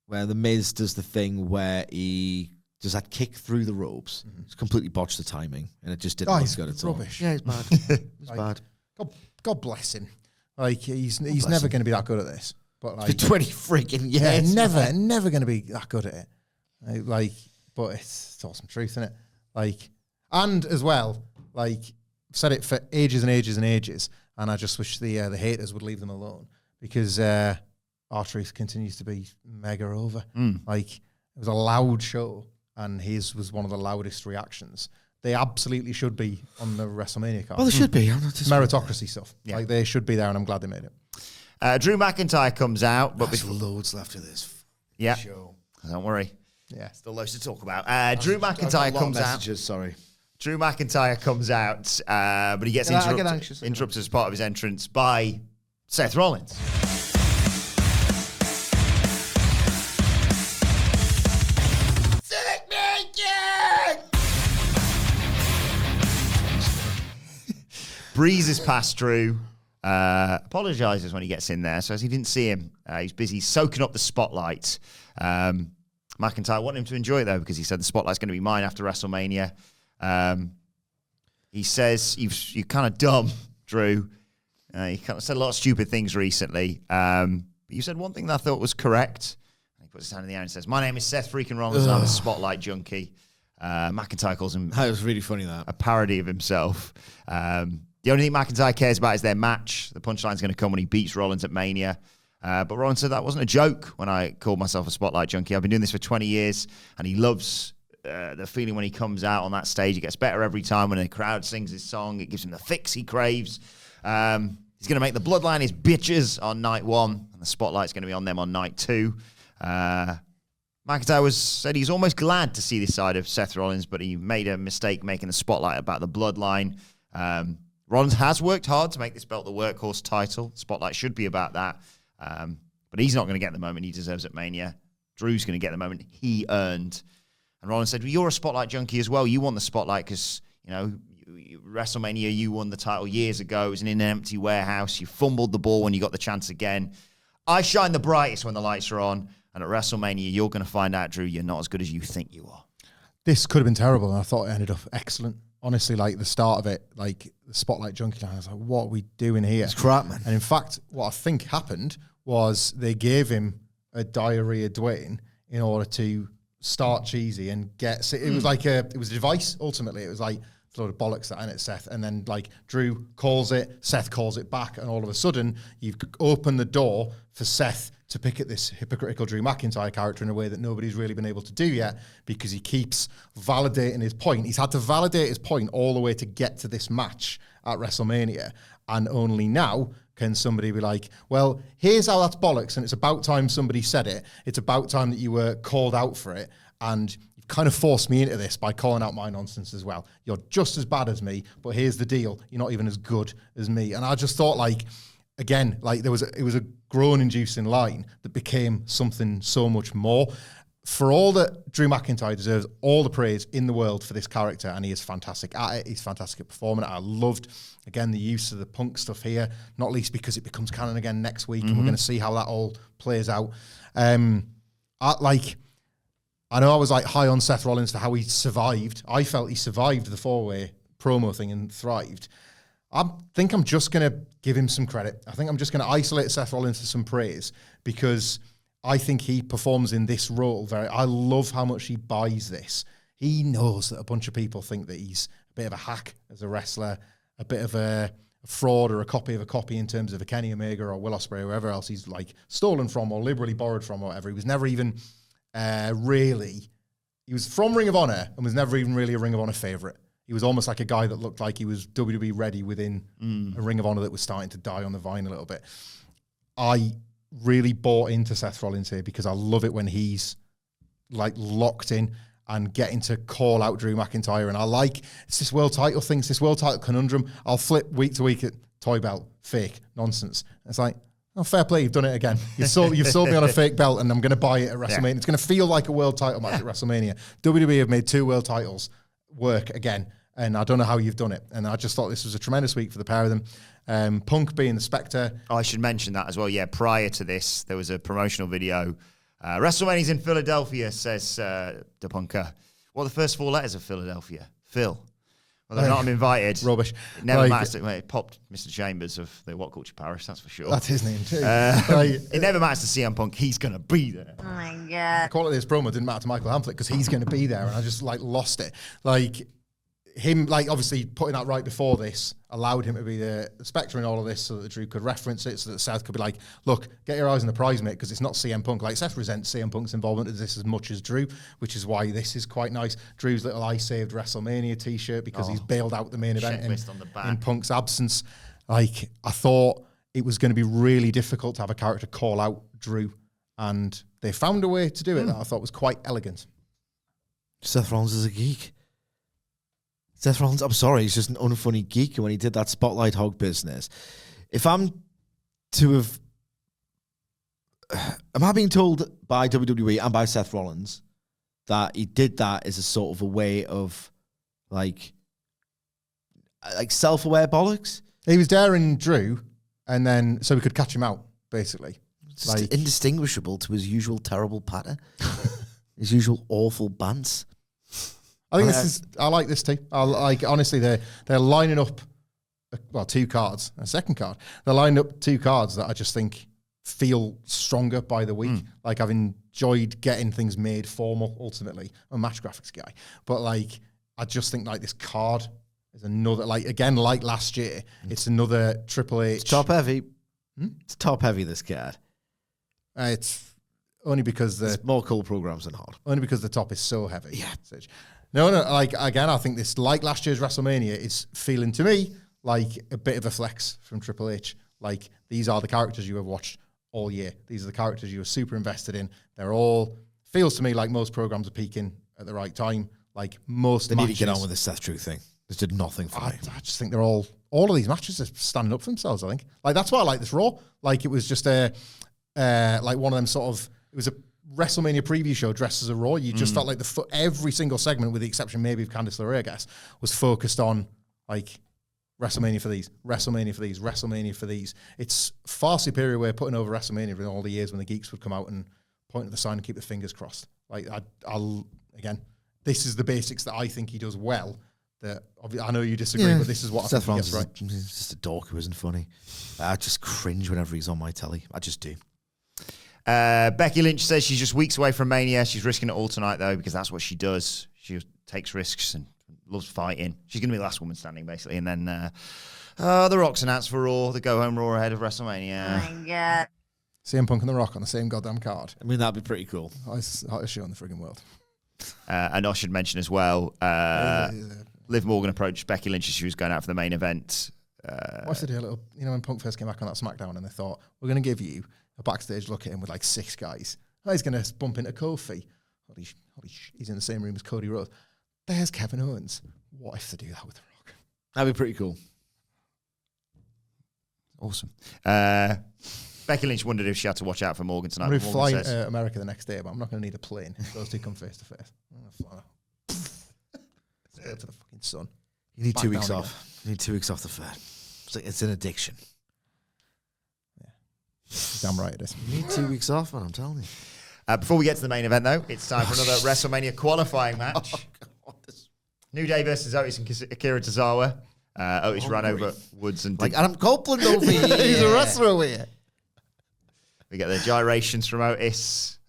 where the Miz does the thing where he does that kick through the ropes? It's completely botched the timing, and it just didn't look good at all. Rubbish. Yeah, it's bad. It's bad. God bless him. Like he's never going to be that good at this. But like for 20 freaking years, never going to be that good at it. But it's Awesome Truth, isn't it? Like, and as well, like I've said it for ages and ages and ages, and I just wish the haters would leave them alone, because R-Truth continues to be mega over. Like, it was a loud show, and his was one of the loudest reactions. They absolutely should be on the WrestleMania card. Well, they should be. Meritocracy stuff. Yeah. Like, they should be there, and I'm glad they made it. Drew McIntyre comes out, but there's loads left of this show. Don't worry. Yeah, still loads to talk about. Drew McIntyre comes out. Sorry. Drew McIntyre comes out, but he gets interrupted as part of his entrance by Seth Rollins. breezes past Drew, apologizes when he gets in there, says he didn't see him. He's busy soaking up the spotlight. McIntyre wanted him to enjoy it, though, because he said the spotlight's going to be mine after WrestleMania. He says, you're kind of dumb, Drew. You kind of said a lot of stupid things recently. But you said one thing that I thought was correct. He puts his hand in the air and says, my name is Seth freaking Rollins, and I'm a spotlight junkie. McIntyre calls him... That was really funny, that. A parody of himself. The only thing McIntyre cares about is their match. The punchline's going to come when he beats Rollins at Mania. But Rollins said that wasn't a joke when I called myself a spotlight junkie. I've been doing this for 20 years, and he loves the feeling when he comes out on that stage. It gets better every time when the crowd sings his song. It gives him the fix he craves. He's going to make the Bloodline his bitches on night 1, and the spotlight's going to be on them on night 2. McIntyre said he's almost glad to see this side of Seth Rollins, but he made a mistake making the spotlight about the Bloodline. Rollins has worked hard to make this belt the workhorse title. Spotlight should be about that. But he's not going to get the moment he deserves at Mania. Drew's going to get the moment he earned. And Rollins said, well, you're a spotlight junkie as well. You won the spotlight because, WrestleMania, you won the title years ago. It was in an empty warehouse. You fumbled the ball when you got the chance again. I shine the brightest when the lights are on. And at WrestleMania, you're going to find out, Drew, you're not as good as you think you are. This could have been terrible, and I thought it ended up excellent. Honestly, like the start of it, like the spotlight junkie, I was like, what are we doing here? It's crap, man. And in fact, what I think happened was they gave him a diarrhea Dwayne in order to start cheesy and get... It was like it was a device, ultimately. It was like a load of bollocks that in it, Seth. And then like Drew calls it, Seth calls it back, and all of a sudden you've opened the door for Seth to pick at this hypocritical Drew McIntyre character in a way that nobody's really been able to do yet, because he keeps validating his point. He's had to validate his point all the way to get to this match at WrestleMania. And only now can somebody be like, well, here's how that's bollocks, and it's about time somebody said it. It's about time that you were called out for it. And you've kind of forced me into this by calling out my nonsense as well. You're just as bad as me, but here's the deal. You're not even as good as me. And I just thought, like, again, like it was a groan-inducing line that became something so much more. For all that Drew McIntyre deserves all the praise in the world for this character, and he is fantastic at it. He's fantastic at performing. I loved, again, the use of the Punk stuff here, not least because it becomes canon again next week, and we're going to see how that all plays out. I know I was like high on Seth Rollins for how he survived. I felt he survived the 4-way promo thing and thrived. I think I'm just going to give him some credit. I think I'm just going to isolate Seth Rollins for some praise, because I think he performs in this role I love how much he buys this. He knows that a bunch of people think that he's a bit of a hack as a wrestler, a bit of a fraud or a copy of a copy in terms of a Kenny Omega or Will Ospreay or whoever else he's like stolen from or liberally borrowed from or whatever. He was never even he was from Ring of Honor and was never even really a Ring of Honor favorite. He was almost like a guy that looked like he was WWE ready within a Ring of Honor that was starting to die on the vine a little bit. I really bought into Seth Rollins here because I love it when he's like locked in and getting to call out Drew McIntyre. And I like, it's this world title thing, it's this world title conundrum. I'll flip week to week at toy belt, fake, nonsense. It's like, oh, fair play, you've done it again. You've sold me on a fake belt and I'm going to buy it at WrestleMania. Yeah. It's going to feel like a world title match at WrestleMania. WWE have made 2 world titles work again, and I don't know how you've done it. And I just thought this was a tremendous week for the pair of them. Punk being the Spectre. Oh, I should mention that as well. Yeah, prior to this, there was a promotional video. WrestleMania's in Philadelphia, says the Punker. What are the first 4 letters of Philadelphia? Phil. Well, they're not invited. Rubbish. It never matters. It popped Mr. Chambers of the What Culture Parish, that's for sure. That's his name too. It never matters to CM Punk. He's going to be there. Oh my God. The quality of this promo didn't matter to Michael Hamflett because he's going to be there, and I just like lost it. Like him, like obviously putting that right before this allowed him to be the Spectre in all of this so that Drew could reference it, so that Seth could be like, look, get your eyes on the prize, mate, because it's not CM Punk. Like Seth resents CM Punk's involvement in this as much as Drew, which is why this is quite nice. Drew's little I saved WrestleMania t-shirt because he's bailed out the main event in Punk's absence. Like, I thought it was going to be really difficult to have a character call out Drew, and they found a way to do it that I thought was quite elegant. Seth Rollins is a geek. Seth Rollins, I'm sorry, he's just an unfunny geek. And when he did that Spotlight Hog business, if I'm to have... Am I being told by WWE and by Seth Rollins that he did that as a sort of a way of, like, like self-aware bollocks. He was daring Drew, and then so we could catch him out, basically. It's just indistinguishable to his usual terrible patter, his usual awful bants. I think I like this team. Honestly, they're lining up, two cards, a second card. They're lining up two cards that I just think feel stronger by the week. Like, I've enjoyed getting things made formal, ultimately. I'm a match graphics guy. But, like, I just think, like, this card is another, like, again, like last year, it's another Triple H. It's top heavy. It's top heavy, this card. It's only because There's more cool programs than hard. Only because the top is so heavy. Yeah. No, like, again, I think this, like last year's WrestleMania, is feeling to me like a bit of a flex from Triple H. Like, these are the characters you have watched all year. These are the characters you are super invested in. They're all, feels to me like most programs are peaking at the right time. Like, most They matches, need to get on with this Seth True thing. This did nothing for me. I just think they're all of these matches are standing up for themselves, I think. Like, that's why I like this Raw. Like, it was just like one of them sort of, it was a WrestleMania preview show dressed as a Raw. You just felt like every single segment, with the exception maybe of Candice LeRae, I guess, was focused on, like, WrestleMania for these, WrestleMania for these, WrestleMania for these. It's far superior way of putting over WrestleMania in all the years when the geeks would come out and point at the sign and keep their fingers crossed. Like, I'll again, this is the basics that I think he does well. That I know you disagree, but this is what Seth I think Rollins he gets right. He's just a dork who isn't funny. I just cringe whenever he's on my telly. I just do. Becky Lynch says she's just weeks away from Mania. She's risking it all tonight, though, because that's what she does. She takes risks and loves fighting. She's going to be the last woman standing, basically. And then The Rock's announced for Raw, the go-home Raw ahead of WrestleMania. Oh my God. CM Punk and The Rock on the same goddamn card. I mean, that'd be pretty cool. Hottest show in the friggin' world. And I should mention as well, Liv Morgan approached Becky Lynch as she was going out for the main event. What's the deal? When Punk first came back on that SmackDown and they thought, we're going to give you a backstage look at him with like 6 guys. Oh, he's going to bump into Kofi. He's in the same room as Cody Rhodes. There's Kevin Owens. What if they do that with The Rock? That'd be pretty cool. Awesome. Becky Lynch wondered if she had to watch out for Morgan tonight. I'm going to fly says, to America the next day, but I'm not going to need a plane. Those two come face to face. I'm going to fly straight to the fucking sun. You need Back 2 weeks down off. You need 2 weeks off the Fed. It's an addiction. Damn right it is. You need 2 weeks off, man, I'm telling you. Before we get to the main event, though, it's time for another WrestleMania qualifying match. New Day versus Otis and Akira Tozawa. Otis ran over Woods and... Like Adam Copeland over here. He's a wrestler over here. We get the gyrations from Otis.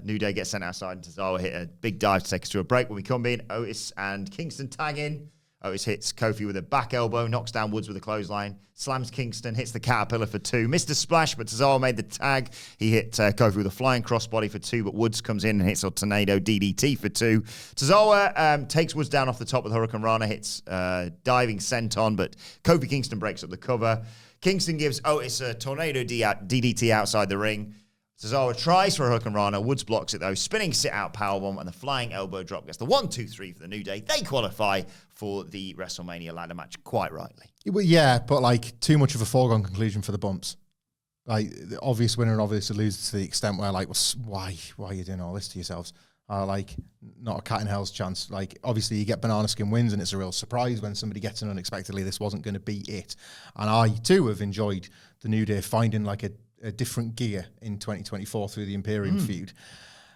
New Day gets sent outside and Tozawa hit a big dive to take us to a break. When we come in, Otis and Kingston tag in. Otis hits Kofi with a back elbow, knocks down Woods with a clothesline, slams Kingston, hits the Caterpillar for 2. Missed a splash, but Tozawa made the tag. He hit Kofi with a flying crossbody for 2, but Woods comes in and hits a tornado DDT for 2. Tozawa takes Woods down off the top with Hurricane Rana, hits diving senton, but Kofi Kingston breaks up the cover. Kingston gives Otis a tornado DDT outside the ring. Tozawa tries for a Hurricane Rana. Woods blocks it, though. Spinning sit-out powerbomb and the flying elbow drop gets the 1-2-3 for the New Day. They qualify for the WrestleMania ladder match quite rightly. Yeah, but like too much of a foregone conclusion for the bumps. Like the obvious winner and obvious loser to the extent where like, why are you doing all this to yourselves? Like not a cat in hell's chance. Like obviously you get banana skin wins and it's a real surprise when somebody gets in unexpectedly. This wasn't going to be it. And I too have enjoyed the New Day finding like a different gear in 2024 through the Imperium feud.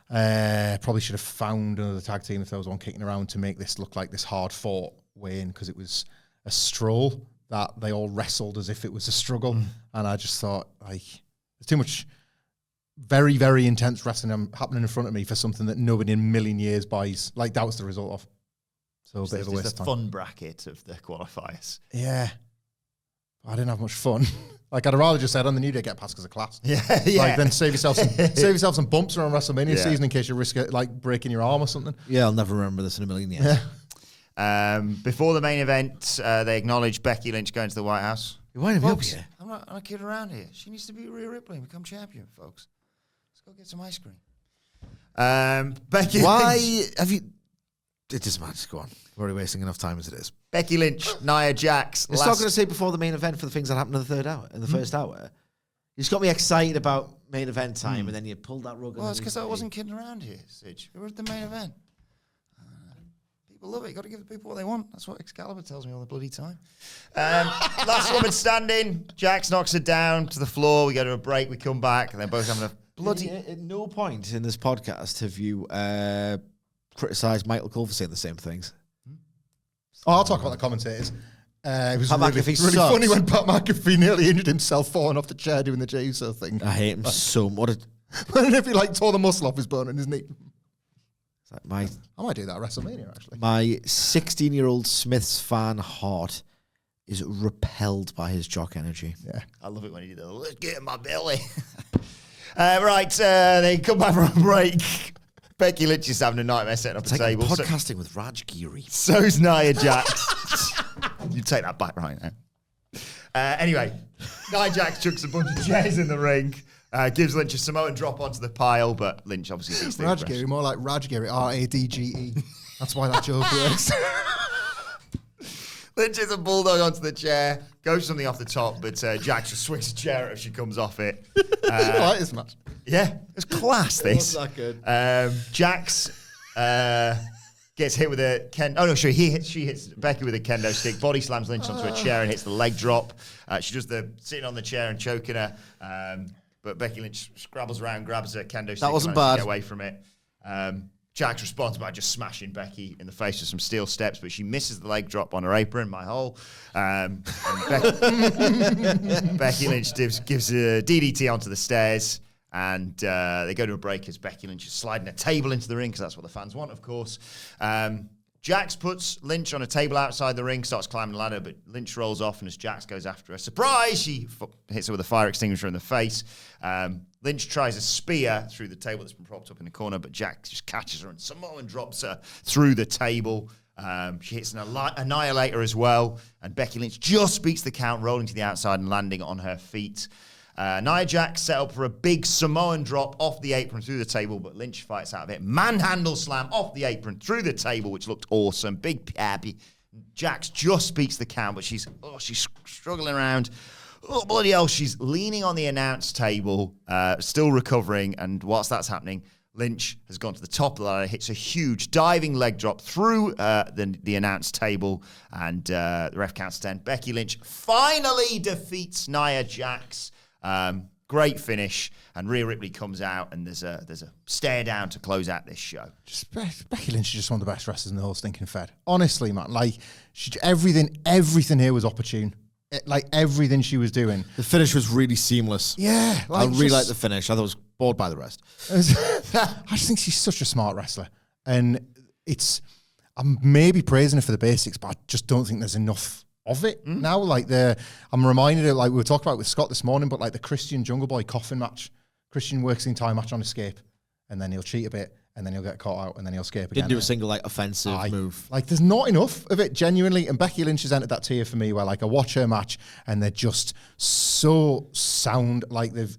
Probably should have found another tag team if there was one kicking around to make this look like this hard fought win, because it was a stroll that they all wrestled as if it was a struggle. And I just thought, like, there's too much very, very intense wrestling happening in front of me for something that nobody in a million years buys. Like, that was the result of. So a bit of a waste of the time. fun bracket of the qualifiers. Yeah. I didn't have much fun. Like, I'd rather just said on the New Day get past because of class. Yeah. Like, then save yourself some bumps around WrestleMania season in case you risk it, like breaking your arm or something. Yeah, I'll never remember this in a million years. Yeah. Before the main event, they acknowledged Becky Lynch going to the White House. You winding me up Folks, here. I'm not kidding around here. She needs to be Rhea Ripley and become champion, folks. Let's go get some ice cream. Becky Why Lynch. have you... It doesn't matter, just go on. We're already wasting enough time as it is. Becky Lynch, Nia Jax. It's not going to say before the main event for the things that happened in the third hour, in the first hour. You just got me excited about main event time, and then you pulled that rug. Well, it's because I wasn't kidding around here, Sidge. We were at the main event. People love it. You got to give the people what they want. That's what Excalibur tells me all the bloody time. Last woman standing. Jax knocks her down to the floor. We go to a break. We come back, and they're both having a bloody. At no point in this podcast have you criticised Michael Cole for saying the same things. Oh, I'll talk about the commentators. It was Pat really McAfee sucks. funny when Pat McAfee nearly injured himself falling off the chair doing the Jey Uso thing. I hate him so much. And if he tore the muscle off his bone in his knee. I might do that at WrestleMania, actually. My 16-year-old Smiths fan heart is repelled by his jock energy. Yeah. I love it when he did that. Let's get in my belly. They come back from a break. Becky Lynch is having a nightmare setting up It's a like table. podcasting with Raj Giri. So's Nia Jax. You take that back right now. Anyway, Nia Jax chucks a bunch of chairs in the ring. Gives Lynch a Samoan drop onto the pile, but Lynch obviously beats the Rajgiri, more like Rajgiri, Radge. That's why that joke works. Lynch is a bulldog onto the chair, goes something off the top, but Jax just swings a chair at her if she comes off it. I like this match. Yeah, it's class, this. Wasn't that good? Jax gets hit with a she hits Becky with a kendo stick, body slams Lynch onto a chair and hits the leg drop. She does the sitting on the chair and choking her. But Becky Lynch scrabbles around, grabs a kendo stick. That wasn't and manages to bad. Get away from it. Jax responds by just smashing Becky in the face with some steel steps, but she misses the leg drop on her apron, my hole. And Becky Lynch gives a DDT onto the stairs, and they go to a break as Becky Lynch is sliding a table into the ring, because that's what the fans want, of course. Jax puts Lynch on a table outside the ring, starts climbing the ladder, but Lynch rolls off, and as Jax goes after her, surprise, she hits her with a fire extinguisher in the face. Lynch tries a spear through the table that's been propped up in the corner, but Jax just catches her and Samoan drops her through the table. She hits an annihilator as well, and Becky Lynch just beats the count, rolling to the outside and landing on her feet. Nia Jax set up for a big Samoan drop off the apron through the table, but Lynch fights out of it. Manhandle slam off the apron through the table, which looked awesome. Big happy. Jax just beats the count, but she's struggling around. Oh, bloody hell, she's leaning on the announce table, still recovering, and whilst that's happening, Lynch has gone to the top of the ladder, hits a huge diving leg drop through the announce table, and the ref counts 10. Becky Lynch finally defeats Nia Jax. Great finish, and Rhea Ripley comes out, and there's a stare down to close out this show. Becky Lynch is just one of the best wrestlers in the whole stinking Fed. Honestly, man, everything here was opportune. Everything she was doing. The finish was really seamless. Yeah. I really liked the finish. I thought it was bored by the rest. I just think she's such a smart wrestler. And I'm maybe praising her for the basics, but I just don't think there's enough of it now. I'm reminded of, we were talking about with Scott this morning, but the Christian Jungle Boy coffin match. Christian works the entire match on escape, and then he'll cheat a bit, and then he'll get caught out, and then he'll escape again. Didn't do a single offensive move. There's not enough of it, genuinely. And Becky Lynch has entered that tier for me where I watch her match and they're just so sound,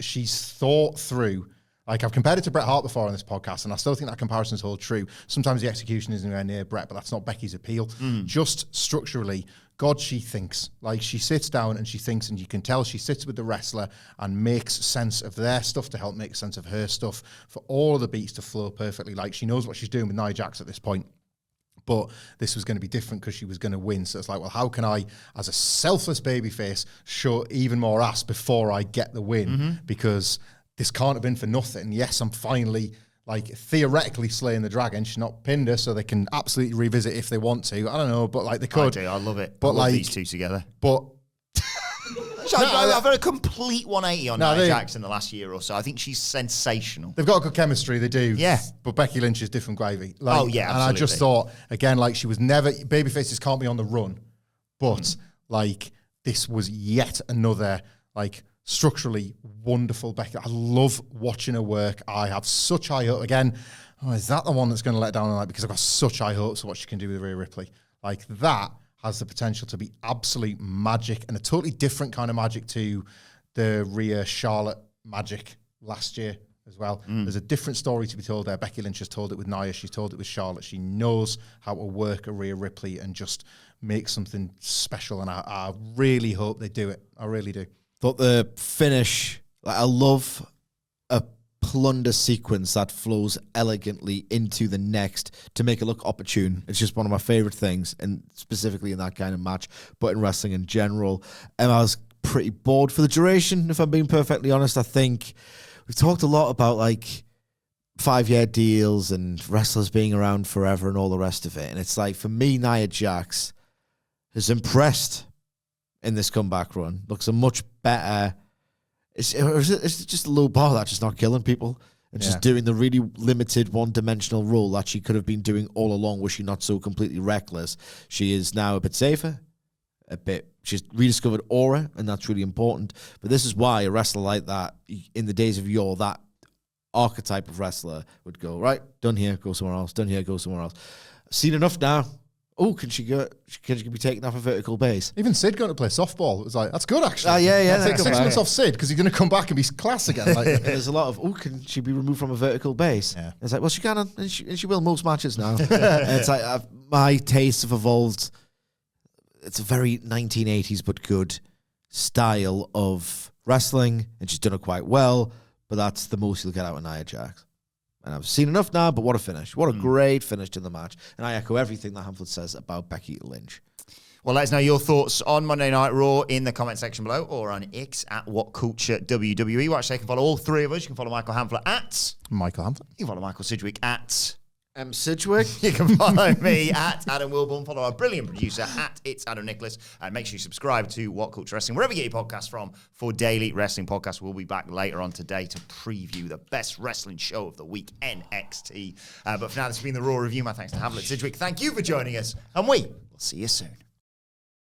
she's thought through. I've compared it to Bret Hart before on this podcast, and I still think that comparison's hold true. Sometimes the execution isn't anywhere near Bret, but that's not Becky's appeal. Just structurally, God, she thinks. She sits down and she thinks, and you can tell she sits with the wrestler and makes sense of their stuff to help make sense of her stuff for all of the beats to flow perfectly. She knows what she's doing with Nia Jax at this point. But this was going to be different because she was going to win. So it's how can I, as a selfless babyface, show even more ass before I get the win? Because this can't have been for nothing. Yes, I'm finally, theoretically slaying the dragon. She's not pinned her, so they can absolutely revisit if they want to. I don't know, but they could. I love it. But I love these two together. But I've had a complete 180 on Nia Jax in the last year or so. I think she's sensational. They've got good chemistry, they do. Yeah. But Becky Lynch is different gravy. Absolutely. And I just thought, again, she was never, babyfaces can't be on the run. But, this was yet another, structurally wonderful Becky. I love watching her work. I have such high hopes. Again, is that the one that's going to let down tonight? Because I've got such high hopes of what she can do with Rhea Ripley. That has the potential to be absolute magic, and a totally different kind of magic to the Rhea Charlotte magic last year as well. There's a different story to be told there. Becky Lynch has told it with Nia. She's told it with Charlotte. She knows how to work a Rhea Ripley and just make something special, and I really hope they do it. I really do. Thought the finish, I love a plunder sequence that flows elegantly into the next to make it look opportune. It's just one of my favorite things, and specifically in that kind of match, but in wrestling in general. And I was pretty bored for the duration, if I'm being perfectly honest. I think we've talked a lot about like 5-year deals and wrestlers being around forever and all the rest of it. And it's like, for me, Nia Jax has impressed in this comeback run. Looks a much better... Is it just a low bar that's just not killing people and just doing the really limited one-dimensional role that she could have been doing all along? Was she not so completely reckless? She is now a bit safer, she's rediscovered aura, and that's really important. But this is why a wrestler like that, in the days of yore, that archetype of wrestler would go, right, done here, go somewhere else, done here, go somewhere else. Seen enough now. Oh, can she be taken off a vertical base? Even Sid going to play softball. It was like, that's good, actually. Yeah. Take 6 months off Sid because he's going to come back and be class again. Like, there's a lot of, can she be removed from a vertical base? Yeah. It's like, well, she can, and she will most matches now. And it's like, my tastes have evolved. It's a very 1980s but good style of wrestling, and she's done it quite well, but that's the most you'll get out of Nia Jax. And I've seen enough now, but what a finish. What a great finish to the match. And I echo everything that Hamlet says about Becky Lynch. Well, let us know your thoughts on Monday Night Raw in the comment section below or on X at WhatCultureWWE. Watch, so you can follow all three of us. You can follow Michael Hamflet at... Michael Hamflet. You can follow Michael Sidgwick at... Sidgwick. You can follow me at Adam Wilborn. Follow our brilliant producer at It's Adam Nicholas. And make sure you subscribe to What Culture Wrestling, wherever you get your podcasts from, for daily wrestling podcasts. We'll be back later on today to preview the best wrestling show of the week, NXT. But for now, this has been the Raw Review. My thanks to Hamlet Sidgwick. Thank you for joining us. And we will see you soon.